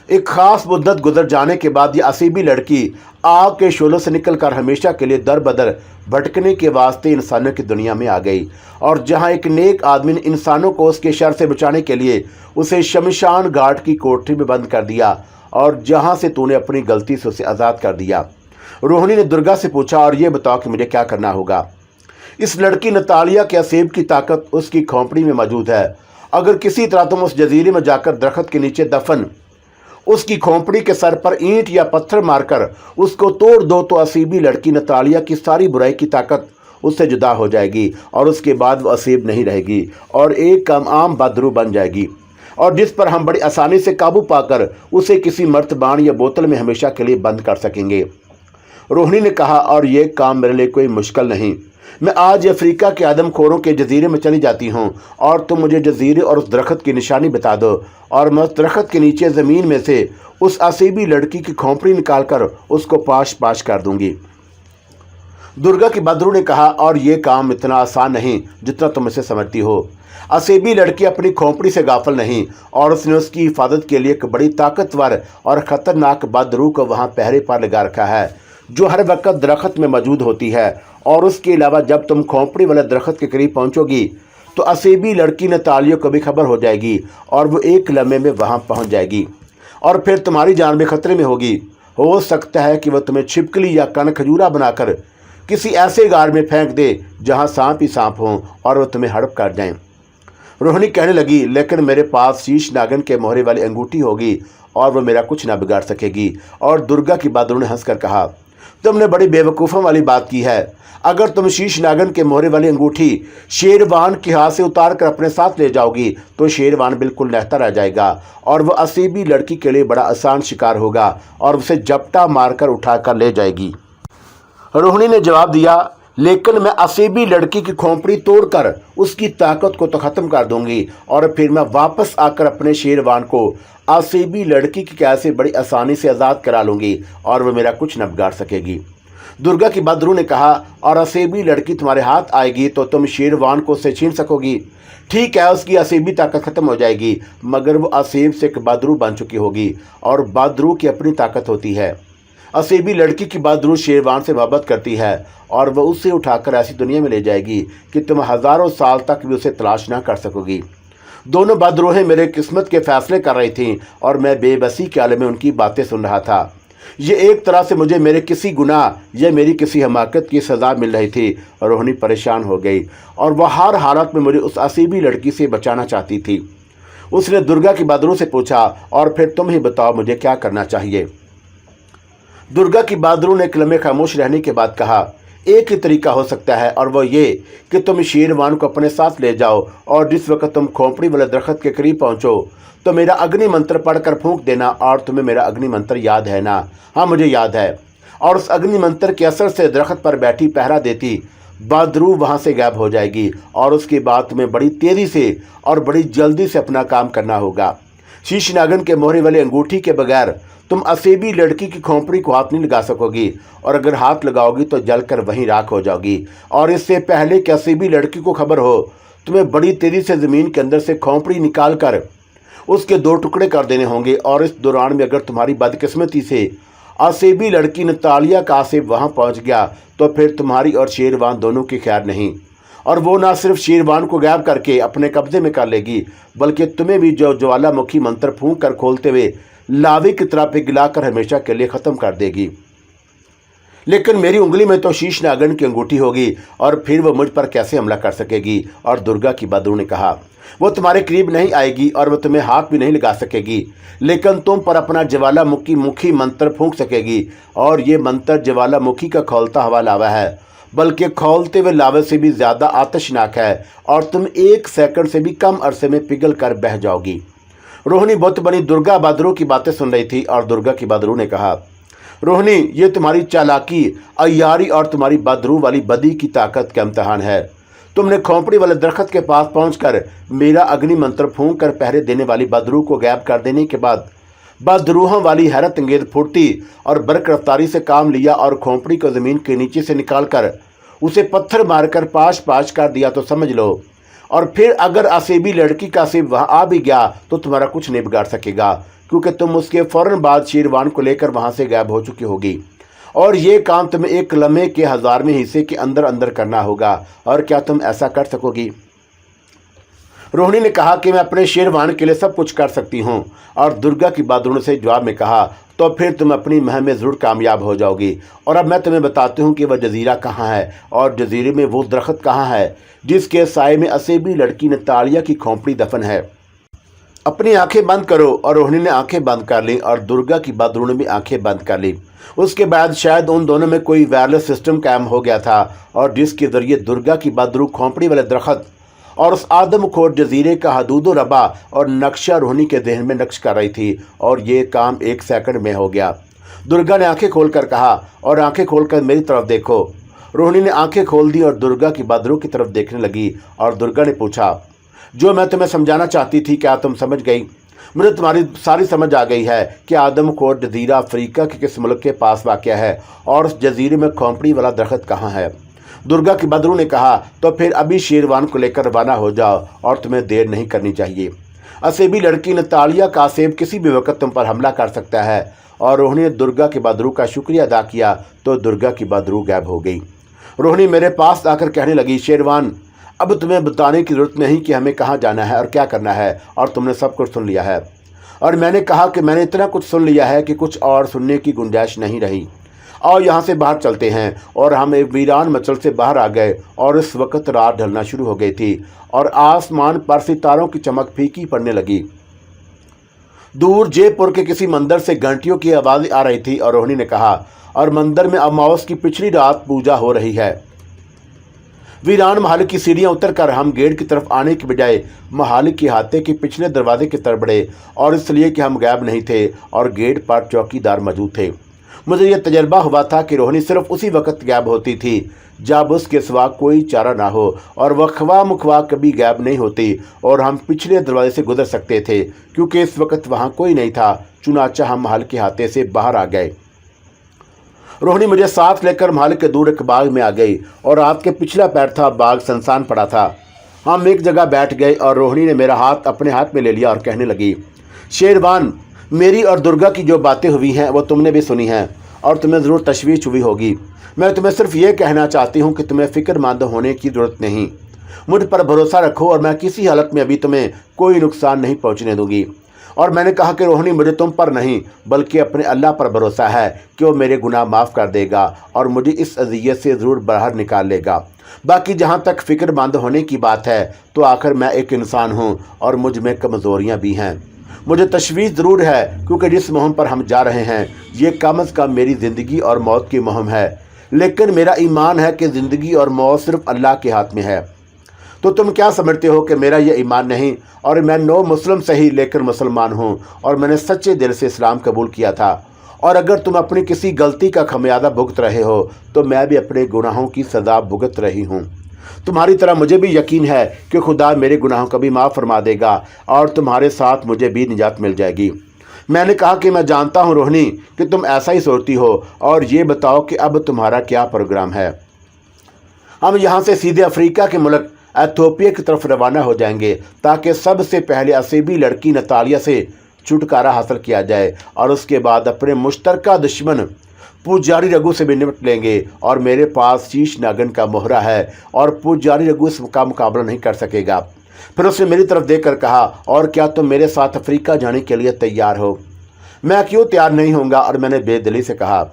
एक खास मुद्दत गुजर जाने के बाद ये असीबी लड़की आग के शोलों से निकलकर हमेशा के लिए दर बदर भटकने के वास्ते इंसानों की दुनिया में आ गई और जहां एक नेक आदमी ने इंसानों को उसके शर से बचाने के लिए उसे शमशान घाट की कोठरी में बंद कर दिया और जहां से तूने अपनी गलती से उसे आज़ाद कर दिया। रोहिणी ने दुर्गा से पूछा, और ये बताओ कि मुझे क्या करना होगा। इस लड़की नतालिया के असेब की ताकत उसकी खोपड़ी में मौजूद है। अगर किसी तरह तुम उस जजीरे में जाकर दरख्त के नीचे दफन उसकी खोपड़ी के सर पर ईंट या पत्थर मारकर उसको तोड़ दो तो असीबी लड़की नतालिया की सारी बुराई की ताकत उससे जुदा हो जाएगी और उसके बाद वो असीब नहीं रहेगी और एक कम आम बदरू बन जाएगी और जिस पर हम बड़ी आसानी से काबू पाकर उसे किसी मर्तबान या बोतल में हमेशा के लिए बंद कर सकेंगे। रोहिणी ने कहा, और ये काम मेरे लिए कोई मुश्किल नहीं। मैं आज अफ्रीका के आदमखोरों के जजीरे में चली जाती हूँ और तुम मुझे जजीरे और उस दरख्त की निशानी बता दो और मैं उस दरख्त के नीचे ज़मीन में से उस असीबी लड़की की खोपड़ी निकालकर उसको पाश पाश कर दूंगी। दुर्गा की बदरू ने कहा, और ये काम इतना आसान नहीं जितना तुम इसे समझती हो। असीबी लड़की अपनी खोपड़ी से गाफिल नहीं और उसने उसकी हिफाजत के लिए एक बड़ी ताकतवर और ख़तरनाक बदरू को वहाँ पहरे पर लगा रखा है जो हर वक्त दरख्त में मौजूद होती है। और उसके अलावा जब तुम खोपड़ी वाले दरख्त के करीब पहुँचोगी तो असीबी लड़की नतालिया को भी खबर हो जाएगी और वो एक लम्हे में वहाँ पहुँच जाएगी और फिर तुम्हारी जान भी खतरे में होगी। हो सकता है कि वह तुम्हें छिपकली या कन खजूरा बनाकर किसी ऐसे गार में फेंक दे जहाँ सांप ही सांप हों और वह तुम्हें हड़प कर जाएं। रोहिणी कहने लगी, लेकिन मेरे पास शीश नागन के मोहरे वाली अंगूठी होगी और वह मेरा कुछ ना बिगाड़ सकेगी। और दुर्गा की बदरू ने हंसकर कहा, तुमने बड़ी बेवकूफ़ों वाली बात की है। अगर तुम शीश नागन के मोहरे वाली अंगूठी शेरवान के हाथ से उतार कर अपने साथ ले जाओगी तो शेरवान बिल्कुल लहता रह जाएगा और वह असीबी लड़की के लिए बड़ा आसान शिकार होगा और उसे झपटा मारकर उठाकर ले जाएगी। रोहिणी ने जवाब दिया, लेकिन मैं असीबी लड़की की खोपड़ी तोड़कर उसकी ताकत को तो ख़त्म कर दूंगी और फिर मैं वापस आकर अपने शेरवान को असीबी लड़की की कैसे बड़ी आसानी से आज़ाद करा लूँगी और वह मेरा कुछ न बिगाड़ सकेगी। दुर्गा की बदरू ने कहा, और असीबी लड़की तुम्हारे हाथ आएगी तो तुम शेरवान को उससे छीन सकोगी। ठीक है, उसकी असीबी ताकत ख़त्म हो जाएगी मगर वो असीब से एक बदरू बन चुकी होगी और बदरू की अपनी ताकत होती है। असीबी लड़की की बदरू शेरवान से मोहब्बत करती है और वह उसे उठाकर ऐसी दुनिया में ले जाएगी कि तुम हज़ारों साल तक भी उसे तलाश ना कर सकोगी। दोनों बदरूहें मेरे किस्मत के फैसले कर रही थीं और मैं बेबसी के आलम में उनकी बातें सुन रहा था। ये एक तरह से मुझे मेरे किसी गुनाह या मेरी किसी हमाकत की सज़ा मिल रही थी। रोहिणी परेशान हो गई और वह हर हालत में मुझे उस असीबी लड़की से बचाना चाहती थी। उसने दुर्गा की बदरू से पूछा, और फिर तुम ही बताओ मुझे क्या करना चाहिए। दुर्गा की बदरू ने एक लम्हे खामोश रहने के बाद कहा, एक ही तरीका हो सकता है और वह ये कि तुम शेरवान को अपने साथ ले जाओ और जिस वक्त तुम खोपड़ी वाले दरख्त के करीब पहुंचो तो मेरा अग्नि मंत्र पढ़कर फूंक देना। और तुम्हें मेरा अग्नि मंत्र याद है ना? हाँ, मुझे याद है। और उस अग्नि मंत्र के असर से दरख्त पर बैठी पहरा देती बदरू वहाँ से गायब हो जाएगी और उसके बाद तुम्हें बड़ी तेज़ी से और बड़ी जल्दी से अपना काम करना होगा। शीश नागन के मोहरे वाली अंगूठी के बगैर तुम असीबी लड़की की खोपड़ी को हाथ नहीं लगा सकोगी और अगर हाथ लगाओगी तो जलकर वहीं राख हो जाओगी। और इससे पहले कि असीबी लड़की को खबर हो तुम्हें बड़ी तेज़ी से ज़मीन के अंदर से खोपड़ी निकाल कर उसके 2 टुकड़े कर देने होंगे। और इस दौरान में अगर तुम्हारी बदकिस्मती से असीबी लड़की नतालिया का आसिफ वहाँ पहुँच गया तो फिर तुम्हारी और शेरवान दोनों की खैर नहीं। और वो ना सिर्फ शेरवान को गायब करके अपने कब्जे में कर लेगी बल्कि तुम्हें भी जो ज्वालामुखी मंत्र फूंक कर खोलते हुए लावे की तरह पिघलाकर हमेशा के लिए ख़त्म कर देगी। लेकिन मेरी उंगली में तो शीश नागन की अंगूठी होगी और फिर वह मुझ पर कैसे हमला कर सकेगी। और दुर्गा की बदरू ने कहा, वो तुम्हारे करीब नहीं आएगी और वह तुम्हें हाथ भी नहीं लगा सकेगी लेकिन तुम पर अपना ज्वालामुखी मंत्र फूंक सकेगी। और ये मंत्र ज्वालामुखी का खौलता हुआ लावा है बल्कि खौलते हुए लावे से भी ज़्यादा आतशनाक है और तुम 1 सेकंड से भी कम अरसे में पिघल कर बह जाओगी। रोहिणी बुत बनी दुर्गा बदरू की बातें सुन रही थी और दुर्गा की बदरू ने कहा, रोहिणी, ये तुम्हारी चालाकी, अय्यारी और तुम्हारी बदरू वाली बदी की ताकत का इम्तहान है। तुमने खोपड़ी वाले दरख्त के पास पहुंचकर मेरा अग्नि मंत्र फूंक कर पहरे देने वाली बदरू को गायब कर देने के बाद बदरूहों वाली हैरत अंगेज फुर्ती और बरक रफ्तारी से काम लिया और खोपड़ी को ज़मीन के नीचे से निकालकर उसे पत्थर मारकर पाश पाश कर दिया तो समझ लो। और फिर अगर असीबी लड़की का असीब वहाँ आ भी गया तो तुम्हारा कुछ नहीं बिगाड़ सकेगा क्योंकि तुम उसके फ़ौरन बाद शेरवान को लेकर वहाँ से गायब हो चुकी होगी। और ये काम तुम्हें 1 लम्हे के 1000वें हिस्से के अंदर अंदर करना होगा। और क्या तुम ऐसा कर सकोगी? रोहिणी ने कहा कि मैं अपने शेरवान के लिए सब कुछ कर सकती हूँ। और दुर्गा की बदरू ने से जवाब में कहा, तो फिर तुम अपनी मुहिम में ज़रूर कामयाब हो जाओगी। और अब मैं तुम्हें बताती हूँ कि वह जजीरा कहाँ है और जजीरे में वो दरख्त कहाँ है जिसके साए में असेबी लड़की नतालिया की खोपड़ी दफन है। अपनी आंखें बंद करो। और रोहिणी ने आंखें बंद कर ली और दुर्गा की बदरू ने भी आंखें बंद कर ली। उसके बाद शायद उन दोनों में कोई वायरलेस सिस्टम कायम हो गया था और जिसके ज़रिए दुर्गा की बदरू खोपड़ी वाले दरख्त और उस आदमखोर जजीरे का हदूद रबा और नक्शा रोहिणी के जहन में नक्श कर रही थी। और ये काम 1 सेकंड में हो गया। दुर्गा ने आंखें खोलकर कहा, और आंखें खोलकर मेरी तरफ देखो। रोहिणी ने आंखें खोल दी और दुर्गा की बदरू की तरफ देखने लगी। और दुर्गा ने पूछा, जो मैं तुम्हें समझाना चाहती थी क्या तुम समझ गई? मुझे तुम्हारी सारी समझ आ गई है कि आदमखोर जजीरा अफ्रीका के किस मुल्क के पास वाक़या है और उस जजीरे में खोपड़ी वाला दरख्त कहाँ है। दुर्गा की बदरू ने कहा, तो फिर अभी शेरवान को लेकर रवाना हो जाओ और तुम्हें देर नहीं करनी चाहिए। असेबी लड़की नतालिया कासेब किसी भी वक्त तुम पर हमला कर सकता है। और रोहिणी ने दुर्गा की बदरू का शुक्रिया अदा किया तो दुर्गा की बदरू गायब हो गई। रोहिणी मेरे पास आकर कहने लगी, शेरवान, अब तुम्हें बताने की ज़रूरत नहीं कि हमें कहाँ जाना है और क्या करना है, और तुमने सब कुछ सुन लिया है। और मैंने कहा कि मैंने इतना कुछ सुन लिया है कि कुछ और सुनने की गुंजाइश नहीं रही। और यहाँ से बाहर चलते हैं। और हम एक वीरान मचल से बाहर आ गए और इस वक्त रात ढलना शुरू हो गई थी और आसमान पर सितारों की चमक फीकी पड़ने लगी। दूर जयपुर के किसी मंदिर से घंटियों की आवाज़ आ रही थी। और रोहिणी ने कहा, और मंदिर में अमावस की पिछली रात पूजा हो रही है। वीरान महल की सीढ़ियां उतरकर हम गेट की तरफ आने की बजाय महल के हाथे के पिछले दरवाजे की तरफ बढ़े, और इसलिए कि हम गायब नहीं थे और गेट पर चौकीदार मौजूद थे। मुझे यह तजर्बा हुआ था कि रोहिणी सिर्फ उसी वक्त गायब होती थी जब उसके सिवा कोई चारा ना हो, और वह खवा मुखवा कभी गायब नहीं होती और हम पिछले दरवाजे से गुजर सकते थे क्योंकि इस वक्त वहाँ कोई नहीं था। चुनाचा हम महल के हाथे से बाहर आ गए। रोहिणी मुझे साथ लेकर महल के दूर एक बाग में आ गई और रात के पिछला पैर था। बाग सुनसान पड़ा था। हम एक जगह बैठ गए और रोहिणी ने मेरा हाथ अपने हाथ में ले लिया और कहने लगी, शेरवान, मेरी और दुर्गा की जो बातें हुई हैं वो तुमने भी सुनी हैं और तुम्हें ज़रूर तशवीश हुई होगी। मैं तुम्हें सिर्फ ये कहना चाहती हूँ कि तुम्हें फ़िक्रमंद होने की ज़रूरत नहीं। मुझ पर भरोसा रखो और मैं किसी हालत में अभी तुम्हें कोई नुकसान नहीं पहुँचने दूँगी। और मैंने कहा कि रोहिणी, मुझे तुम पर नहीं बल्कि अपने अल्लाह पर भरोसा है कि वो मेरे गुनाह माफ़ कर देगा और मुझे इस अज़ियत से ज़रूर बाहर निकाल लेगा। बाकी जहाँ तक फ़िक्रमंद होने की बात है तो आखिर मैं एक इंसान हूँ और मुझ में कमज़ोरियाँ भी हैं। मुझे तशवीश ज़रूर है क्योंकि जिस मुहिम पर हम जा रहे हैं ये कम अज़ कम मेरी ज़िंदगी और मौत की मुहिम है, लेकिन मेरा ईमान है कि ज़िंदगी और मौत सिर्फ अल्लाह के हाथ में है। तो तुम क्या समझते हो कि मेरा ये ईमान नहीं? और मैं नो मुस्लिम सही लेकिन मुसलमान हूँ और मैंने सच्चे दिल से इस्लाम कबूल किया था। और अगर तुम अपनी किसी गलती का खमियाजा भुगत रहे हो तो मैं भी अपने गुनाहों की सज़ा भुगत रही हूँ। तुम्हारी तरह मुझे भी यकीन है कि खुदा मेरे गुनाहों का भी माफ़ फरमा देगा और तुम्हारे साथ मुझे भी निजात मिल जाएगी। मैंने कहा कि मैं जानता हूँ रोहिणी कि तुम ऐसा ही सोचती हो, और ये बताओ कि अब तुम्हारा क्या प्रोग्राम है। हम यहाँ से सीधे अफ्रीका के मुल्क एथियोपिया की तरफ रवाना हो जाएंगे ताकि सबसे पहले असेबी लड़की नतालिया से छुटकारा हासिल किया जाए और उसके बाद अपने मुश्तरका दुश्मन पुजारी रघु से भी निपट लेंगे। और मेरे पास शीश नागन का मोहरा है और पुजारी रघु इसका मुकाबला नहीं कर सकेगा। फिर उसने मेरी तरफ देखकर कहा, और क्या तुम मेरे साथ अफ्रीका जाने के लिए तैयार हो? मैं क्यों तैयार नहीं होऊंगा? और मैंने बेदिली से कहा,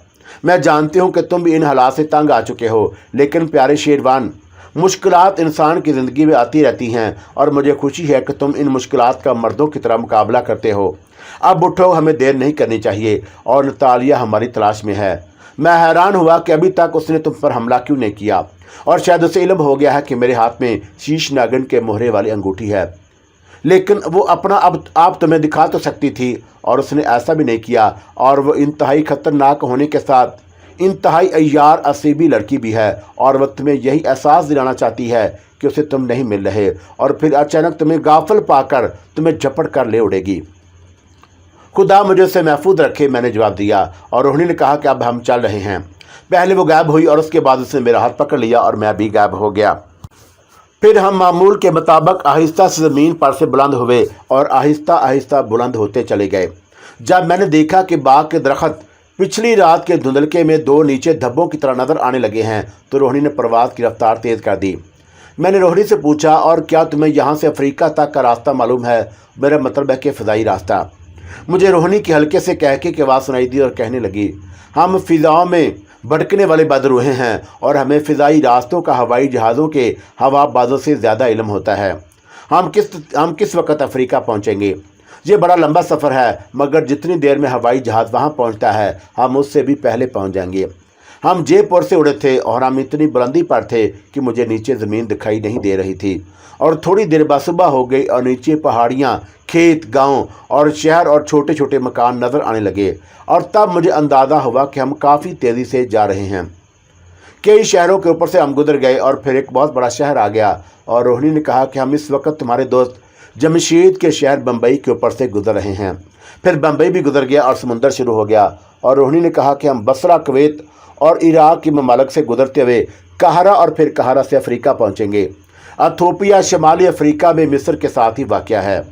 मैं जानती हूँ कि तुम भी इन हालात से तंग आ चुके हो, लेकिन प्यारे शेरवान, मुश्किलात इंसान की ज़िंदगी में आती रहती हैं और मुझे खुशी है कि तुम इन मुश्किलात का मर्दों की तरह मुकाबला करते हो। अब उठो, हमें देर नहीं करनी चाहिए और नतालिया हमारी तलाश में है। मैं हैरान हुआ कि अभी तक उसने तुम पर हमला क्यों नहीं किया, और शायद उसे इल्म हो गया है कि मेरे हाथ में शीश नागन के मोहरे वाली अंगूठी है, लेकिन वो अपना अब आप तुम्हें दिखा तो सकती थी, और उसने ऐसा भी नहीं किया। और वो इंतहाई ख़तरनाक होने के साथ इंतहाई अय्यार असीबी लड़की भी है, और वह तुम्हें यही एहसास दिलाना चाहती है कि उसे तुम नहीं मिल रहे, और फिर अचानक तुम्हें गाफिल पाकर तुम्हें झपट कर ले उड़ेगी। खुदा मुझे उसे महफूज रखे, मैंने जवाब दिया। और रोहिणी ने कहा कि अब हम चल रहे हैं। पहले वो गायब हुई और उसके बाद उसने मेरा हाथ पकड़ लिया और मैं भी गायब हो गया। फिर हम मामूल के मुताबिक आहिस्ता से ज़मीन पर से बुलंद हुए और आहिस्ता आहिस्ता बुलंद होते चले गए। जब मैंने देखा कि बाग के दरख्त पिछली रात के धुंधलके में दो नीचे धब्बों की तरह नज़र आने लगे हैं तो रोहिणी ने परवाज़ की रफ्तार तेज़ कर दी। मैंने रोहिणी से पूछा, और क्या तुम्हें यहाँ से अफ्रीका तक का रास्ता मालूम है? मेरा मतलब है कि फ़िज़ाई रास्ता। मुझे रोहिणी की हल्के से कहके की आवाज़ सुनाई दी और कहने लगी, हम फिजाओं में भटकने वाले बदरूहे हैं और हमें फ़िज़ाई रास्तों का हवाई जहाज़ों के हवाबाजों से ज़्यादा इल्म होता है। हम किस वक्त अफ्रीका पहुंचेंगे? ये बड़ा लंबा सफ़र है, मगर जितनी देर में हवाई जहाज़ वहां पहुंचता है हम उससे भी पहले पहुंच जाएंगे। हम जयपुर से उड़े थे और हम इतनी बुलंदी पर थे कि मुझे नीचे ज़मीन दिखाई नहीं दे रही थी, और थोड़ी देर बाद सुबह हो गई और नीचे पहाड़ियाँ, खेत, गांव और शहर और छोटे छोटे मकान नज़र आने लगे। और तब मुझे अंदाज़ा हुआ कि हम काफ़ी तेज़ी से जा रहे हैं। कई शहरों के ऊपर से हम गुजर गए और फिर एक बहुत बड़ा शहर आ गया, और रोहिणी ने कहा कि हम इस वक्त तुम्हारे दोस्त जमशेद के शहर बम्बई के ऊपर से गुजर रहे हैं। फिर बम्बई भी गुजर गया और समुंदर शुरू हो गया, और रोहिणी ने कहा कि हम बसरा, कुवैत और इराक की ममालिक से गुजरते हुए कहरा और फिर कहरा से अफ्रीका पहुंचेंगे। इथोपिया शुमाली अफ्रीका में मिस्र के साथ ही वाक़या है।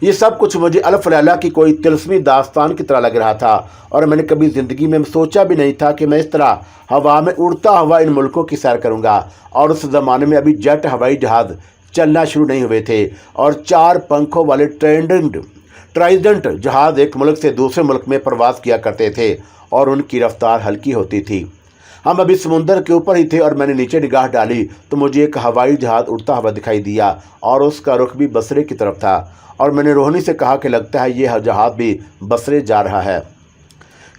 ये सब कुछ मुझे अल्फ लैला की कोई तिलस्मी दास्तान की तरह लग रहा था, और मैंने कभी ज़िंदगी में सोचा भी नहीं था कि मैं इस तरह हवा में उड़ता हुआ इन मुल्कों की सैर करूंगा। और उस ज़माने में अभी जेट हवाई जहाज़ चलना शुरू नहीं हुए थे, और 4 पंखों वाले ट्राइडेंट जहाज़ एक मुल्क से दूसरे मुल्क में प्रवास किया करते थे, और उनकी रफ्तार हल्की होती थी। हम अभी समुंदर के ऊपर ही थे और मैंने नीचे निगाह डाली तो मुझे एक हवाई जहाज़ उड़ता हुआ दिखाई दिया, और उसका रुख भी बसरे की तरफ था। और मैंने रोहिणी से कहा कि लगता है ये जहाज़ भी बसरे जा रहा है।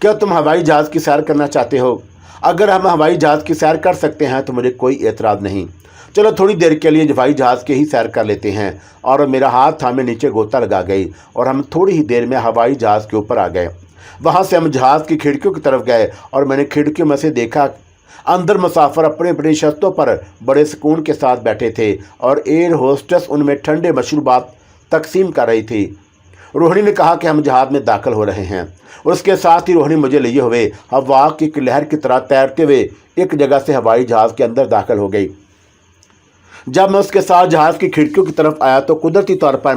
क्या तुम हवाई जहाज़ की सैर करना चाहते हो? अगर हम हवाई जहाज़ की सैर कर सकते हैं तो मुझे कोई एतराज़ नहीं। चलो थोड़ी देर के लिए हवाई जहाज़ के ही सैर कर लेते हैं। और मेरा हाथ थामे नीचे गोता लगा गई और हम थोड़ी ही देर में हवाई जहाज़ के ऊपर आ गए। वहाँ से हम जहाज़ की खिड़कियों की तरफ गए और मैंने खिड़कियों में से देखा अंदर मुसाफिर अपने अपने शस्तों पर बड़े सुकून के साथ बैठे थे, और एयर होस्टेस उनमें ठंडे मशरूबात तकसीम कर रही थी। रोहिणी ने कहा कि हम जहाज़ में दाखिल हो रहे हैं। उसके साथ ही रोहिणी मुझे लिए हुए हवा की एक लहर की तरह तैरते हुए एक जगह से हवाई जहाज़ के अंदर दाखिल हो गई। जब मैं उसके साथ जहाज़ की खिड़कियों की तरफ आया तो कुदरती तौर पर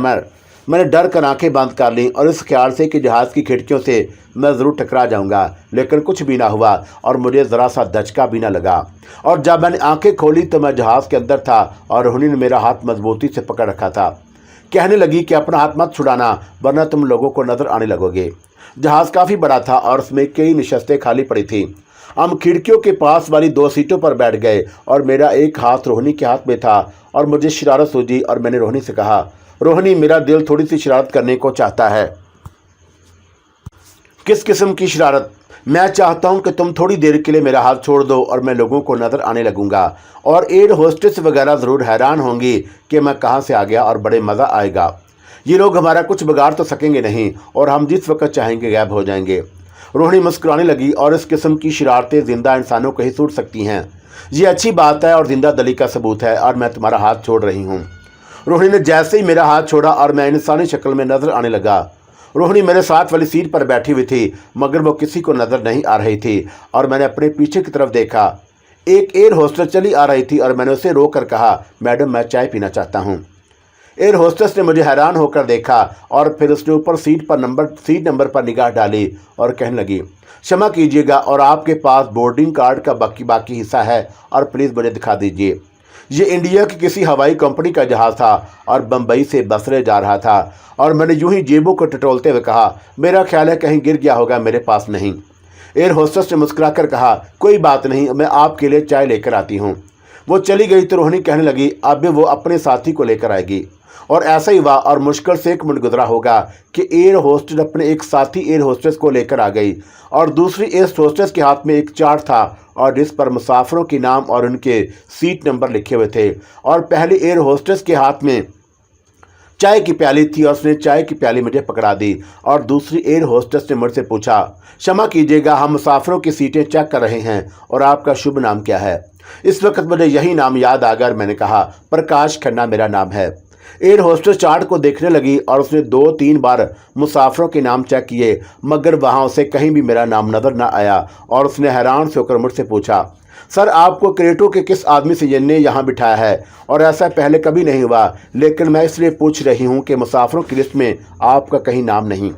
मैंने डर कर आंखें बंद कर लीं, और इस ख्याल से कि जहाज़ की खिड़कियों से मैं ज़रूर टकरा जाऊंगा, लेकिन कुछ भी ना हुआ और मुझे ज़रा सा दचका भी ना लगा। और जब मैंने आंखें खोली तो मैं जहाज़ के अंदर था और रोहिणी ने मेरा हाथ मजबूती से पकड़ रखा था। कहने लगी कि अपना हाथ मत छुड़ाना वरना तुम लोगों को नज़र आने लगोगे। जहाज़ काफ़ी बड़ा था और उसमें कई नशस्तें खाली पड़ी थी। हम खिड़कियों के पास वाली 2 सीटों पर बैठ गए और मेरा एक हाथ रोहिणी के हाथ में था, और मुझे शरारत सूझी और मैंने रोहिणी से कहा, रोहिणी मेरा दिल थोड़ी सी शरारत करने को चाहता है। किस किस्म की शरारत? मैं चाहता हूं कि तुम थोड़ी देर के लिए मेरा हाथ छोड़ दो और मैं लोगों को नज़र आने लगूंगा, और एयर होस्टेस वगैरह ज़रूर हैरान होंगी कि मैं कहां से आ गया, और बड़े मज़ा आएगा। ये लोग हमारा कुछ बिगाड़ तो सकेंगे नहीं और हम जिस वक्त चाहेंगे गायब हो जाएंगे। रोहिणी मुस्कुराने लगी, और इस किस्म की शरारतें जिंदा इंसानों को ही सूट सकती हैं। ये अच्छी बात है और जिंदा दिली का सबूत है, और मैं तुम्हारा हाथ छोड़ रही हूँ। रोहिणी ने जैसे ही मेरा हाथ छोड़ा और मैं इंसानी शक्ल में नजर आने लगा। रोहिणी मेरे साथ वाली सीट पर बैठी हुई थी, मगर वो किसी को नजर नहीं आ रही थी, और मैंने अपने पीछे की तरफ देखा। एक एयर होस्टेस चली आ रही थी और मैंने उसे रोक कर कहा, मैडम मैं चाय पीना चाहता हूँ। एयर होस्टेस ने मुझे हैरान होकर देखा और फिर उसने ऊपर सीट नंबर पर निगाह डाली और कहने लगी, क्षमा कीजिएगा और आपके पास बोर्डिंग कार्ड का बाकी हिस्सा है, और प्लीज़ मुझे दिखा दीजिए। ये इंडिया की किसी हवाई कंपनी का जहाज़ था और बम्बई से बसरे जा रहा था। और मैंने यूं ही जेबों को टटोलते हुए कहा, मेरा ख्याल है कहीं गिर गया होगा, मेरे पास नहीं। एयर होस्टेस ने मुस्कुराकर कहा, कोई बात नहीं, मैं आपके लिए चाय लेकर आती हूँ। वो चली गई तो रोहिणी कहने लगी, अब वो अपने साथी को लेकर आएगी। और ऐसा ही हुआ, और मुश्किल से 1 मिनट गुजरा होगा कि एयर होस्टेस अपने एक साथी एयर होस्टेस को लेकर आ गई, और दूसरी एयर होस्टेस के हाथ में एक चार्ट था और जिस पर मुसाफिरों के नाम और उनके सीट नंबर लिखे हुए थे। और पहली एयर होस्टेस के हाथ में चाय की प्याली थी और उसने चाय की प्याली मुझे पकड़ा दी, और दूसरी एयर होस्टेस ने मुझसे पूछा, क्षमा कीजिएगा, हम मुसाफिरों की सीटें चेक कर रहे हैं, और आपका शुभ नाम क्या है? इस वक्त मुझे यही नाम याद आ गया। मैंने कहा, प्रकाश खन्ना मेरा नाम है। एयर होस्टेस चार्ट को देखने लगी और उसने 2-3 बार मुसाफिरों के नाम चेक किए, मगर वहाँ उसे कहीं भी मेरा नाम नजर न आया, और उसने हैरान से होकर मुझसे पूछा, सर आपको क्रेटो के किस आदमी से ने यहाँ बिठाया है? और ऐसा पहले कभी नहीं हुआ, लेकिन मैं इसलिए पूछ रही हूँ कि मुसाफिरों की लिस्ट में आपका कहीं नाम नहीं।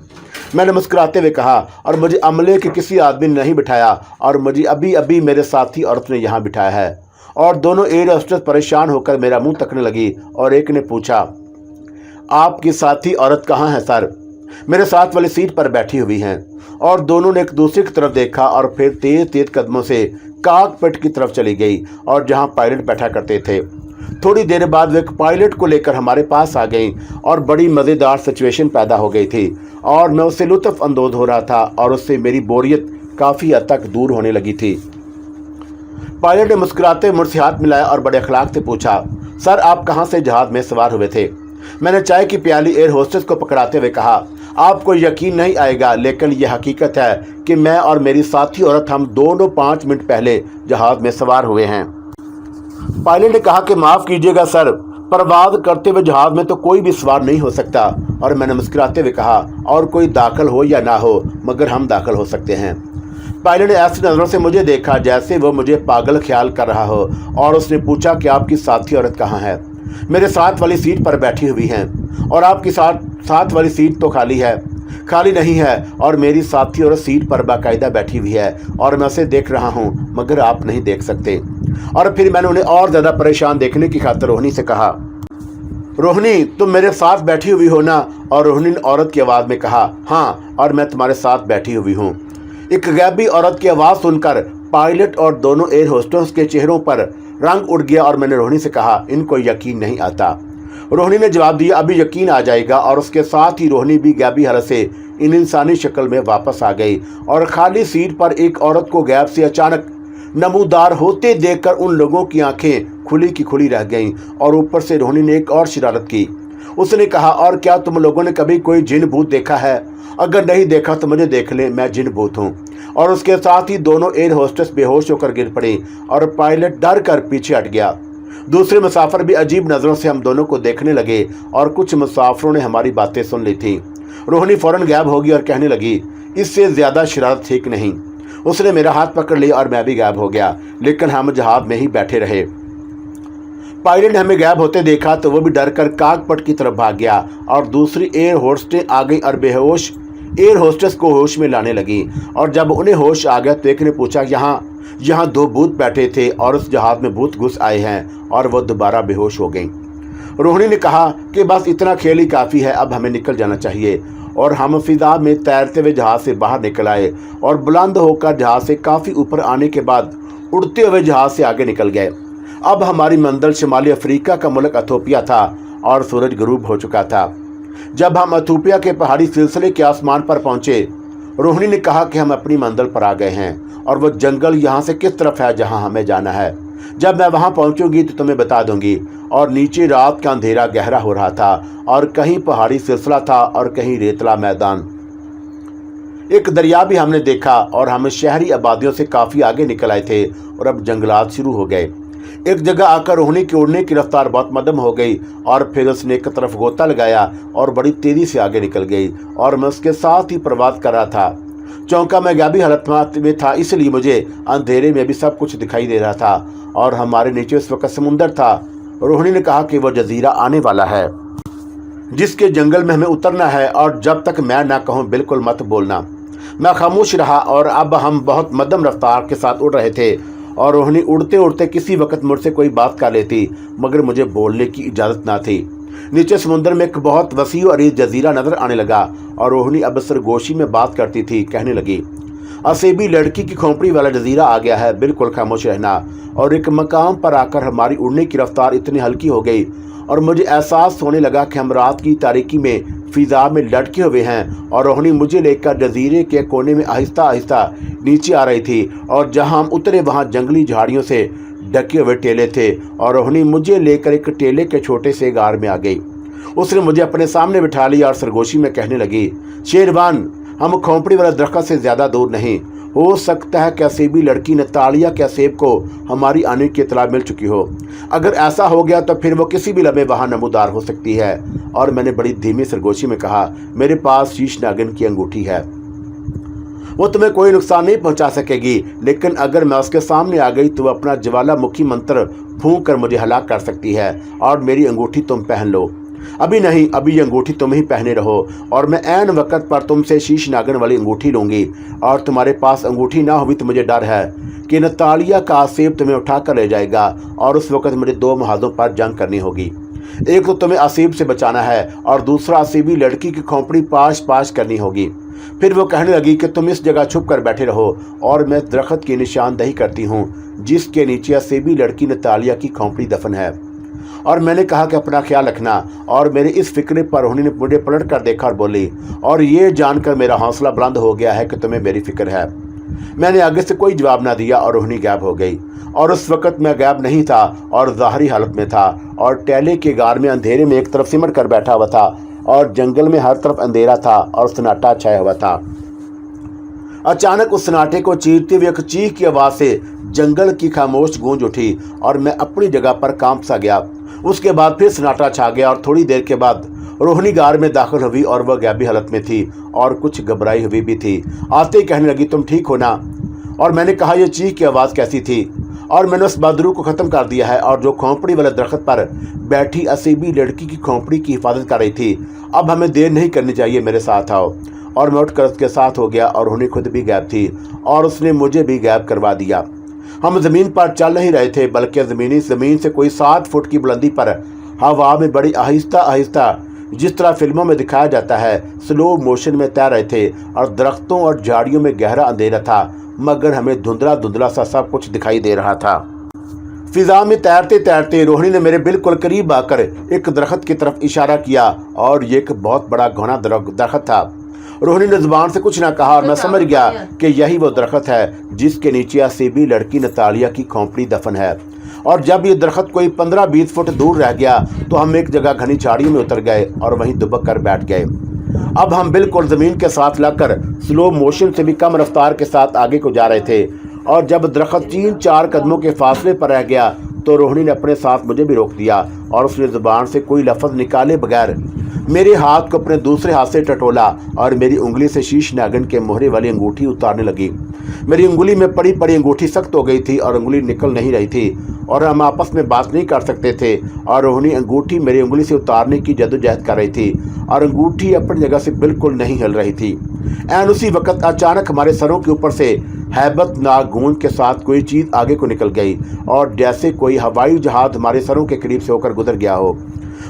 मैंने मुस्कुराते हुए कहा, और मुझे अमले के किसी आदमी ने नहीं बिठाया, और मुझे अभी अभी मेरे साथी औरत ने यहाँ बिठाया है। और दोनों एयर होस्टेस परेशान होकर मेरा मुंह तकने लगी, और एक ने पूछा, आपकी साथी औरत कहाँ है सर? मेरे साथ वाली सीट पर बैठी हुई हैं और दोनों ने एक दूसरे की तरफ देखा और फिर तेज तेज कदमों से कॉकपिट की तरफ चली गई और जहां पायलट बैठा करते थे। थोड़ी देर बाद वे पायलट को लेकर हमारे पास आ गई और बड़ी मज़ेदार सिचुएशन पैदा हो गई थी और मैं उससे लुत्फ़ अंदोज़ हो रहा था और उससे मेरी बोरियत काफ़ी हद तक दूर होने लगी थी। पायलट ने मुस्कुराते हुए मुझसे हाथ मिलाया और बड़े अखलाक से पूछा, सर आप कहाँ से जहाज़ में सवार हुए थे? मैंने चाय की प्याली एयर होस्टेस को पकड़ाते हुए कहा, आपको यकीन नहीं आएगा लेकिन यह हकीकत है कि मैं और मेरी साथी औरत हम दोनों 5 मिनट पहले जहाज़ में सवार हुए हैं। पायलट ने कहा कि माफ़ कीजिएगा सर, परवाज़ करते हुए जहाज़ में तो कोई भी सवार नहीं हो सकता। और मैंने मुस्कुराते हुए कहा, और कोई दाखिल हो या ना हो मगर हम दाखिल हो सकते हैं। पायलट ने ऐसी नज़रों से मुझे देखा जैसे वो मुझे पागल ख्याल कर रहा हो और उसने पूछा कि आपकी साथी औरत कहाँ है? मेरे साथ वाली सीट पर बैठी हुई हैं। और आपकी साथ वाली सीट तो खाली नहीं है और मेरी साथी औरत सीट पर बाकायदा बैठी हुई है और मैं उसे देख रहा हूँ मगर आप नहीं देख सकते। और फिर मैंने उन्हें और ज़्यादा परेशान देखने की खातिर रोहिणी से कहा, रोहिणी तुम मेरे साथ बैठी हुई हो ना? और रोहिणी ने औरत की आवाज़ में कहा, हाँ और मैं तुम्हारे साथ बैठी हुई हूँ। एक गैबी औरत की आवाज़ सुनकर पायलट और दोनों एयर होस्टेस के चेहरों पर रंग उड़ गया और मैंने रोहिणी से कहा, इनको यकीन नहीं आता। रोहिणी ने जवाब दिया, अभी यकीन आ जाएगा। और उसके साथ ही रोहिणी भी गैबी हालत से इन इंसानी शक्ल में वापस आ गई और खाली सीट पर एक औरत को गैब से अचानक नमूदार होते देखकर उन लोगों की आंखें खुली की खुली रह गईं। और ऊपर से रोहिणी ने एक और शरारत की। उसने कहा, और क्या तुम लोगों ने कभी कोई जिन भूत देखा है? अगर नहीं देखा तो मुझे देख ले, मैं जिन भूत हूँ। और उसके साथ ही दोनों एयर होस्टेस बेहोश होकर गिर पड़ी और पायलट डर कर पीछे हट गया। दूसरे मुसाफिर भी अजीब नज़रों से हम दोनों को देखने लगे और कुछ मुसाफिरों ने हमारी बातें सुन ली थी। रोहिणी फौरन गायब हो गई और कहने लगी, इससे ज़्यादा शरारत ठीक नहीं। उसने मेरा हाथ पकड़ लिया और मैं भी गायब हो गया, लेकिन हम जहाज में ही बैठे रहे। पायलट ने हमें गायब होते देखा तो वो भी डर कर कॉकपिट की तरफ भाग गया और दूसरी एयर होस्टेस आ गई और बेहोश एयर होस्टेस को होश में लाने लगी। और जब उन्हें होश आ गया तो एक ने पूछा, यहाँ 2 भूत बैठे थे और उस जहाज में भूत घुस आए हैं। और वो दोबारा बेहोश हो गई। रोहिणी ने कहा कि बस इतना खेल ही काफ़ी है, अब हमें निकल जाना चाहिए। और हम फिजा में तैरते हुए जहाज़ से बाहर निकल आए और बुलंद होकर जहाज़ से काफ़ी ऊपर आने के बाद उड़ते हुए जहाज़ से आगे निकल गए। अब हमारी मंजिल शुमाली अफ्रीका का मुल्क इथियोपिया था और सूरज गुरूब हो चुका था। जब हम इथियोपिया के पहाड़ी सिलसिले के आसमान पर पहुंचे, रोहिणी ने कहा कि हम अपनी मंजिल पर आ गए हैं और वो जंगल यहाँ से किस तरफ है जहाँ हमें जाना है। जब मैं वहाँ पहुँचूंगी तो तुम्हें बता दूंगी। और नीचे रात का अंधेरा गहरा हो रहा था और कहीं पहाड़ी सिलसिला था और कहीं रेतला मैदान। एक दरिया भी हमने देखा और हम शहरी आबादियों से काफ़ी आगे निकल आए थे और अब जंगलात शुरू हो गए। एक जगह आकर रोहिणी की उड़ने की रफ्तार बहुत मध्यम हो गई और फिर उसने एक तरफ गोता लगाया और बड़ी तेज़ी से आगे निकल गई और मैं उसके साथ ही प्रवास कर रहा था। चौंका मैं गैबी हालत में था, इसलिए मुझे अंधेरे में भी सब कुछ दिखाई दे रहा था और हमारे नीचे उस वक्त समुंदर था। रोहिणी ने कहा कि वो जजीरा आने वाला है जिसके जंगल में हमें उतरना है और जब तक मैं ना कहूँ बिल्कुल मत बोलना। मैं खामोश रहा और अब हम बहुत मध्यम रफ्तार के साथ उड़ रहे थे और रोहिणी उड़ते उड़ते किसी वक्त मुझसे कोई बात कर लेती मगर मुझे बोलने की इजाज़त ना थी। नीचे समुद्र में एक बहुत वसी और अरीज जजीरा नज़र आने लगा और रोहिणी अब सरगोशी में बात करती थी। कहने लगी, असेबी लड़की की खोपड़ी वाला जजीरा आ गया है, बिल्कुल खामोश रहना। और एक मकाम पर आकर हमारी उड़ने की रफ्तार इतनी हल्की हो गई और मुझे एहसास होने लगा कि हम रात की तारीकी में फिजा में लटके हुए हैं और रोहिणी मुझे लेकर जजीरे के कोने में आहिस्ता आहिस्ता नीचे आ रही थी और जहां हम उतरे वहां जंगली झाड़ियों से ढके हुए टेले थे और रोहिणी मुझे लेकर एक टेले के छोटे से गार में आ गई। उसने मुझे अपने सामने बिठा लिया और सरगोशी में कहने लगी, शेरवान हम खोपड़ी वाले दरख्त से ज़्यादा दूर नहीं। हो सकता है कि असेबी लड़की नतालिया के असेब को हमारी आने की इतला मिल चुकी हो। अगर ऐसा हो गया तो फिर वो किसी भी लम्हे वहाँ नमूदार हो सकती है। और मैंने बड़ी धीमी सरगोशी में कहा, मेरे पास शीश नागिन की अंगूठी है, वो तुम्हें कोई नुकसान नहीं पहुंचा सकेगी, लेकिन अगर मैं उसके सामने आ गई तो वह अपना ज्वालामुखी मंत्र फूंक कर मुझे हलाक कर सकती है। और मेरी अंगूठी तुम पहन लो। अभी नहीं, अभी ये अंगूठी तुम ही पहने रहो और मैं ऐन वक्त पर तुमसे शीश नागन वाली अंगूठी लूँगी। और तुम्हारे पास अंगूठी ना हुई तो मुझे डर है कि नतालिया का सेब तुम्हें उठा कर ले जाएगा और उस वक्त मुझे 2 महाजों पर जंग करनी होगी। एक तो तुम्हें असीब से बचाना है और दूसरा असीबी लड़की की खोपड़ी पाश पाश करनी होगी। फिर वो कहने लगी कि तुम इस जगह छुप कर बैठे रहो और मैं दरख्त की निशानदही करती हूँ जिसके नीचे असीबी लड़की नतालिया की खोपड़ी दफन है। और मैंने कहा कि अपना ख्याल रखना। और मेरे इस फिक्रे पर रोहिणी ने मुझे पलट कर देखा और बोली, और ये जानकर मेरा हौसला बुलंद हो गया है कि तुम्हें मेरी फिक्र है। मैंने आगे से कोई जवाब ना दिया और रोहिणी गायब हो गई। और उस वक्त मैं गायब नहीं था और ज़ाहरी हालत में था और टेले के गार में अंधेरे में एक तरफ सिमट कर बैठा हुआ था और जंगल में हर तरफ अंधेरा था और सन्नाटा छाया हुआ था। अचानक उस सन्नाटे को चीरते हुए एक चीख की आवाज़ से जंगल की खामोश गूंज उठी और मैं अपनी जगह पर कांप सा गया। उसके बाद फिर सन्नाटा छा गया और थोड़ी देर के बाद रोहिणी गार में दाखिल हुई और वह गायबी हालत में थी और कुछ घबराई हुई भी थी। आते ही कहने लगी, तुम ठीक हो ना? और मैंने कहा, यह चीख की आवाज़ कैसी थी? और मैंने उस बहादुरी को ख़त्म कर दिया है और जो खोपड़ी वाले दरख्त पर बैठी असीबी लड़की की खोपड़ी की हिफाजत कर रही थी। अब हमें देर नहीं करनी चाहिए, मेरे साथ आओ। और मैं उठकर उसके साथ हो गया और रोहिणी खुद भी गायब थी और उसने मुझे भी गायब करवा दिया। हम ज़मीन पर चल नहीं रहे थे बल्कि ज़मीन से कोई 7 फुट की बुलंदी पर हवा में बड़ी आहिस्ता आहिस्ता, जिस तरह फिल्मों में दिखाया जाता है, स्लो मोशन में तैर रहे थे। और दरख्तों और झाड़ियों में गहरा अंधेरा था मगर हमें धुंधला धुंधला सा सब कुछ दिखाई दे रहा था। फिजा में तैरते तैरते रोहिणी ने मेरे बिल्कुल करीब आकर एक दरख्त की तरफ इशारा किया और ये एक बहुत बड़ा घना दरख्त था। रोहिणी ने जुबान से कुछ ना कहा और मैं समझ गया कि यही वो दरख्त है जिसके नीचे असीबी लड़की नतालिया की खोपड़ी दफन है। और जब ये दरख्त कोई 15-20 फुट दूर रह गया तो हम एक जगह घनी झाड़ियों में उतर गए और वहीं दुबक कर बैठ गए। अब हम बिल्कुल ज़मीन के साथ लगकर स्लो मोशन से भी कम रफ्तार के साथ आगे को जा रहे थे। और जब दरख्त 3-4 कदमों के फासले पर रह गया तो रोहिणी ने अपने साथ मुझे भी रोक दिया और उसने ज़ुबान से कोई लफ्ज़ निकाले बगैर मेरे हाथ को अपने दूसरे हाथ से टटोला और मेरी उंगली से शीश नागिन के मोहरे वाली अंगूठी उतारने लगी। मेरी उंगली में पड़ी पड़ी अंगूठी सख्त हो गई थी और उंगली निकल नहीं रही थी और हम आपस में बात नहीं कर सकते थे। और रोहिणी अंगूठी मेरी उंगली से उतारने की जद्दोजहद कर रही थी और अंगूठी अपनी जगह से बिल्कुल नहीं हिल रही थी। एन उसी वक्त अचानक हमारे सरों के ऊपर से हैबतनाक गूंज के साथ कोई चीज़ आगे को निकल गई और जैसे कोई हवाई जहाज हमारे सरों के करीब से होकर गुजर गया हो।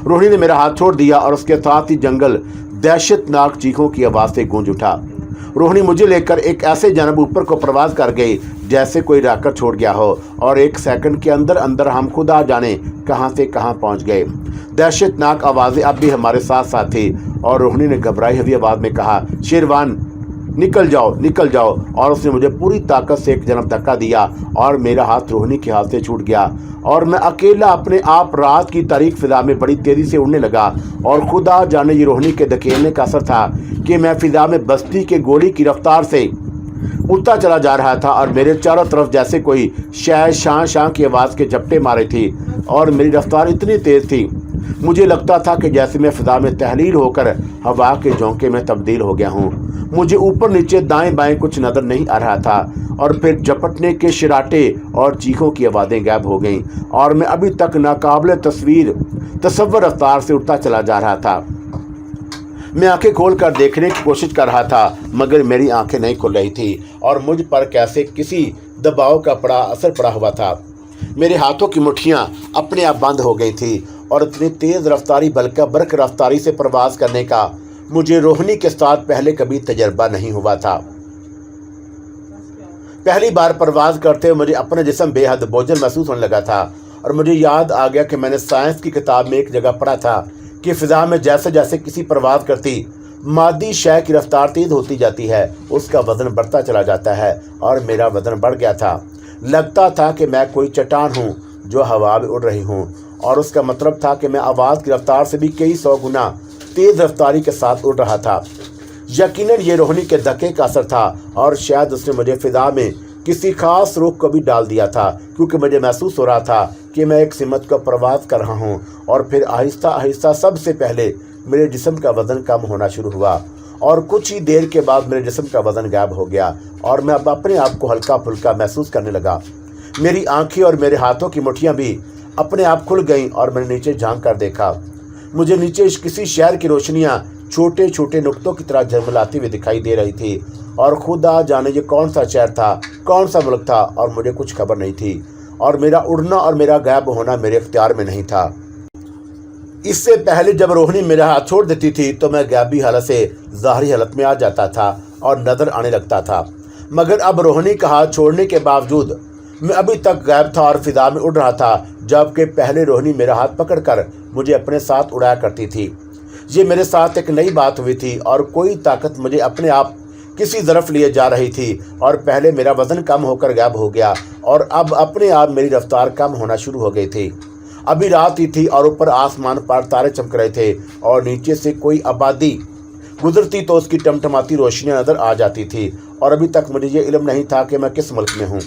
रोहिणी ने मेरा हाथ छोड़ दिया और उसके साथ ही जंगल दहशतनाक चीखों की आवाज़ से गूंज उठा। रोहिणी मुझे लेकर एक ऐसे जानब ऊपर को प्रवास कर गई जैसे कोई रॉकेट छोड़ गया हो और एक सेकंड के अंदर अंदर हम खुदा जाने कहां से कहां पहुंच गए। दहशतनाक आवाज़ें अब भी हमारे साथ साथ थी और रोहिणी ने घबराई हुई आवाज़ में कहा, शेरवान निकल जाओ निकल जाओ। और उसने मुझे पूरी ताकत से एक जन्म धक्का दिया और मेरा हाथ रोहिणी के हाथ से छूट गया और मैं अकेला अपने आप रात की तारीक फिजा में बड़ी तेज़ी से उड़ने लगा। और खुदा जाने ये रोहिणी के धकेलने का असर था कि मैं फिजा में बस्ती के गोली की रफ्तार से उड़ता चला जा रहा था और मेरे चारों तरफ जैसे कोई शायद शां शां की आवाज़ के झपटे मारे थी और मेरी रफ्तार इतनी तेज़ थी मुझे लगता था कि जैसे मैं फिजा में तहलील होकर हवा के झोंके में तब्दील हो गया हूँ। मुझे ऊपर नीचे दाएं बाएं कुछ नज़र नहीं आ रहा था और फिर झपटने के शराटे और चीखों की आवाज़ें गायब हो गईं और मैं अभी तक नाकाबिल तस्वर रफ्तार से उड़ता चला जा रहा था। मैं आंखें खोलकर देखने की कोशिश कर रहा था मगर मेरी आंखें नहीं खुल रही थी और मुझ पर कैसे किसी दबाव का बड़ा असर पड़ा हुआ था। मेरे हाथों की मुट्ठियां अपने आप बंद हो गई थी और इतनी तेज़ रफ्तारी बल्कि बर्क रफ्तारी से प्रवास करने का मुझे रोहिणी के साथ पहले कभी तजर्बा नहीं हुआ था। पहली बार प्रवास करते हुए मुझे अपना जिस्म बेहद बोझल महसूस होने लगा था और मुझे याद आ गया कि मैंने साइंस की किताब में एक जगह पढ़ा था कि फ़िज़ा में जैसे जैसे किसी प्रवास करती मादी शय की रफ्तार तेज़ होती जाती है उसका वज़न बढ़ता चला जाता है और मेरा वज़न बढ़ गया था। लगता था कि मैं कोई चट्टान हूँ जो हवा में उड़ रही हूँ और उसका मतलब था कि मैं आवाज़ की रफ्तार से भी कई 100 गुना तेज़ रफ्तारी के साथ उड़ रहा था। यकीनन ये रोहिणी के धक्के का असर था और शायद उसने मुझे फ़िज़ा में किसी खास रुख को भी डाल दिया था क्योंकि मुझे महसूस हो रहा था कि मैं एक सिमत का प्रवास कर रहा हूँ। और फिर आहिस्ता आहिस्ता सबसे पहले मेरे जिस्म का वज़न कम होना शुरू हुआ और कुछ ही देर के बाद मेरे जिस्म का वज़न गायब हो गया और मैं अब अपने आप को हल्का फुल्का महसूस करने लगा। मेरी आंखें और मेरे हाथों की मुट्ठियाँ भी अपने आप खुल गईं और मैंने नीचे झांक कर देखा। मुझे नीचे किसी शहर की रोशनियाँ छोटे छोटे नुक्तों की तरह झलमलाती हुई दिखाई दे रही थी और खुदा जाने ये कौन सा शहर था, कौन सा मुल्क था और मुझे कुछ खबर नहीं थी और मेरा उड़ना और मेरा गायब होना मेरे इख्तियार में नहीं था। इससे पहले जब रोहिणी मेरा हाथ छोड़ देती थी तो मैं गायबी हालत से ज़ाहरी हालत में आ जाता था और नज़र आने लगता था, मगर अब रोहिणी का हाथ छोड़ने के बावजूद मैं अभी तक गायब था और फिजा में उड़ रहा था, जबकि पहले रोहिणी मेरा हाथ पकड़कर मुझे अपने साथ उड़ाया करती थी। ये मेरे साथ एक नई बात हुई थी और कोई ताकत मुझे अपने आप किसी तरफ लिए जा रही थी और पहले मेरा वजन कम होकर गायब हो गया और अब अपने आप मेरी रफ्तार कम होना शुरू हो गई थी। अभी रात ही थी और ऊपर आसमान पर तारे चमक रहे थे और नीचे से कोई आबादी गुजरती तो उसकी टमटमाती रोशनियां नजर आ जाती थी और अभी तक मुझे ये इल्म नहीं था कि मैं किस मुल्क में हूँ।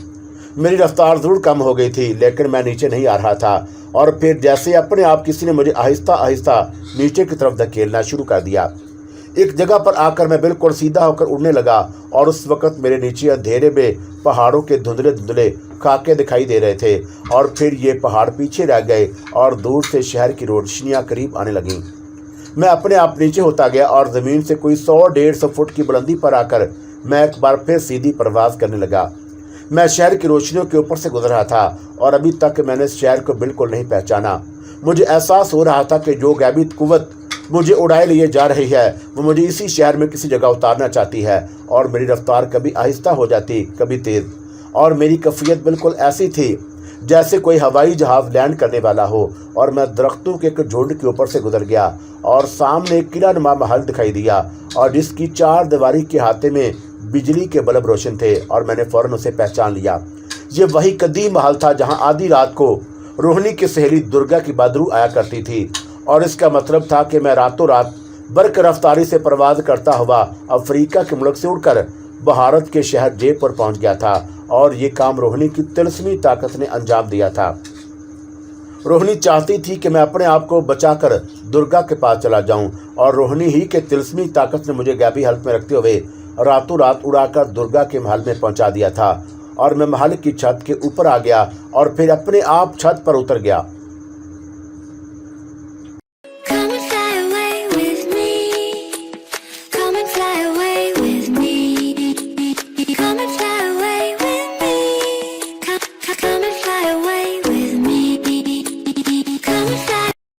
मेरी रफ्तार ज़रूर कम हो गई थी लेकिन मैं नीचे नहीं आ रहा था और फिर जैसे अपने आप किसी ने मुझे आहिस्ता आहिस्ता नीचे की तरफ धकेलना शुरू कर दिया। एक जगह पर आकर मैं बिल्कुल सीधा होकर उड़ने लगा और उस वक़्त मेरे नीचे अंधेरे में पहाड़ों के धुंधले धुंधले खाके दिखाई दे रहे थे और फिर ये पहाड़ पीछे रह गए और दूर से शहर की रोशनियाँ करीब आने लगीं। मैं अपने आप नीचे होता गया और ज़मीन से कोई 100-150 फुट की बुलंदी पर आकर मैं एक बार फिर सीधी परवाज़ करने लगा। मैं शहर की रोशनियों के ऊपर से गुजर रहा था और अभी तक मैंने इस शहर को बिल्कुल नहीं पहचाना। मुझे एहसास हो रहा था कि जो गैबी कुव्वत मुझे उड़ाए लिए जा रही है वो मुझे इसी शहर में किसी जगह उतारना चाहती है और मेरी रफ्तार कभी आहिस्ता हो जाती कभी तेज़ और मेरी कैफियत बिल्कुल ऐसी थी जैसे कोई हवाई जहाज़ लैंड करने वाला हो। और मैं दरख्तों के एक झुंड के ऊपर से गुजर गया और सामने एक किला नुमा महल दिखाई दिया और जिसकी 4 दीवारी के हाथे में बिजली के बल्ब रोशन थे और मैंने फ़ौरन उसे पहचान लिया। ये वही कदीम महल था जहाँ आधी रात को रोहिणी की सहेली दुर्गा की बदरू आया करती थी और इसका मतलब था कि मैं रातों रात बर्क रफ्तारी से परवाज़ करता हुआ अफ्रीका के मुल्क से उड़कर भारत के शहर जयपुर पहुंच गया था और ये काम रोहिणी की तिलस्मी ताकत ने अंजाम दिया था। रोहिणी चाहती थी कि मैं अपने आप को बचाकर दुर्गा के पास चला जाऊं और रोहिणी ही के तिलस्मी ताकत ने मुझे गायबी हालत में रखते हुए रातों रात उड़ाकर दुर्गा के महल में पहुंचा दिया था और मैं महल की छत के ऊपर आ गया और फिर अपने आप छत पर उतर गया।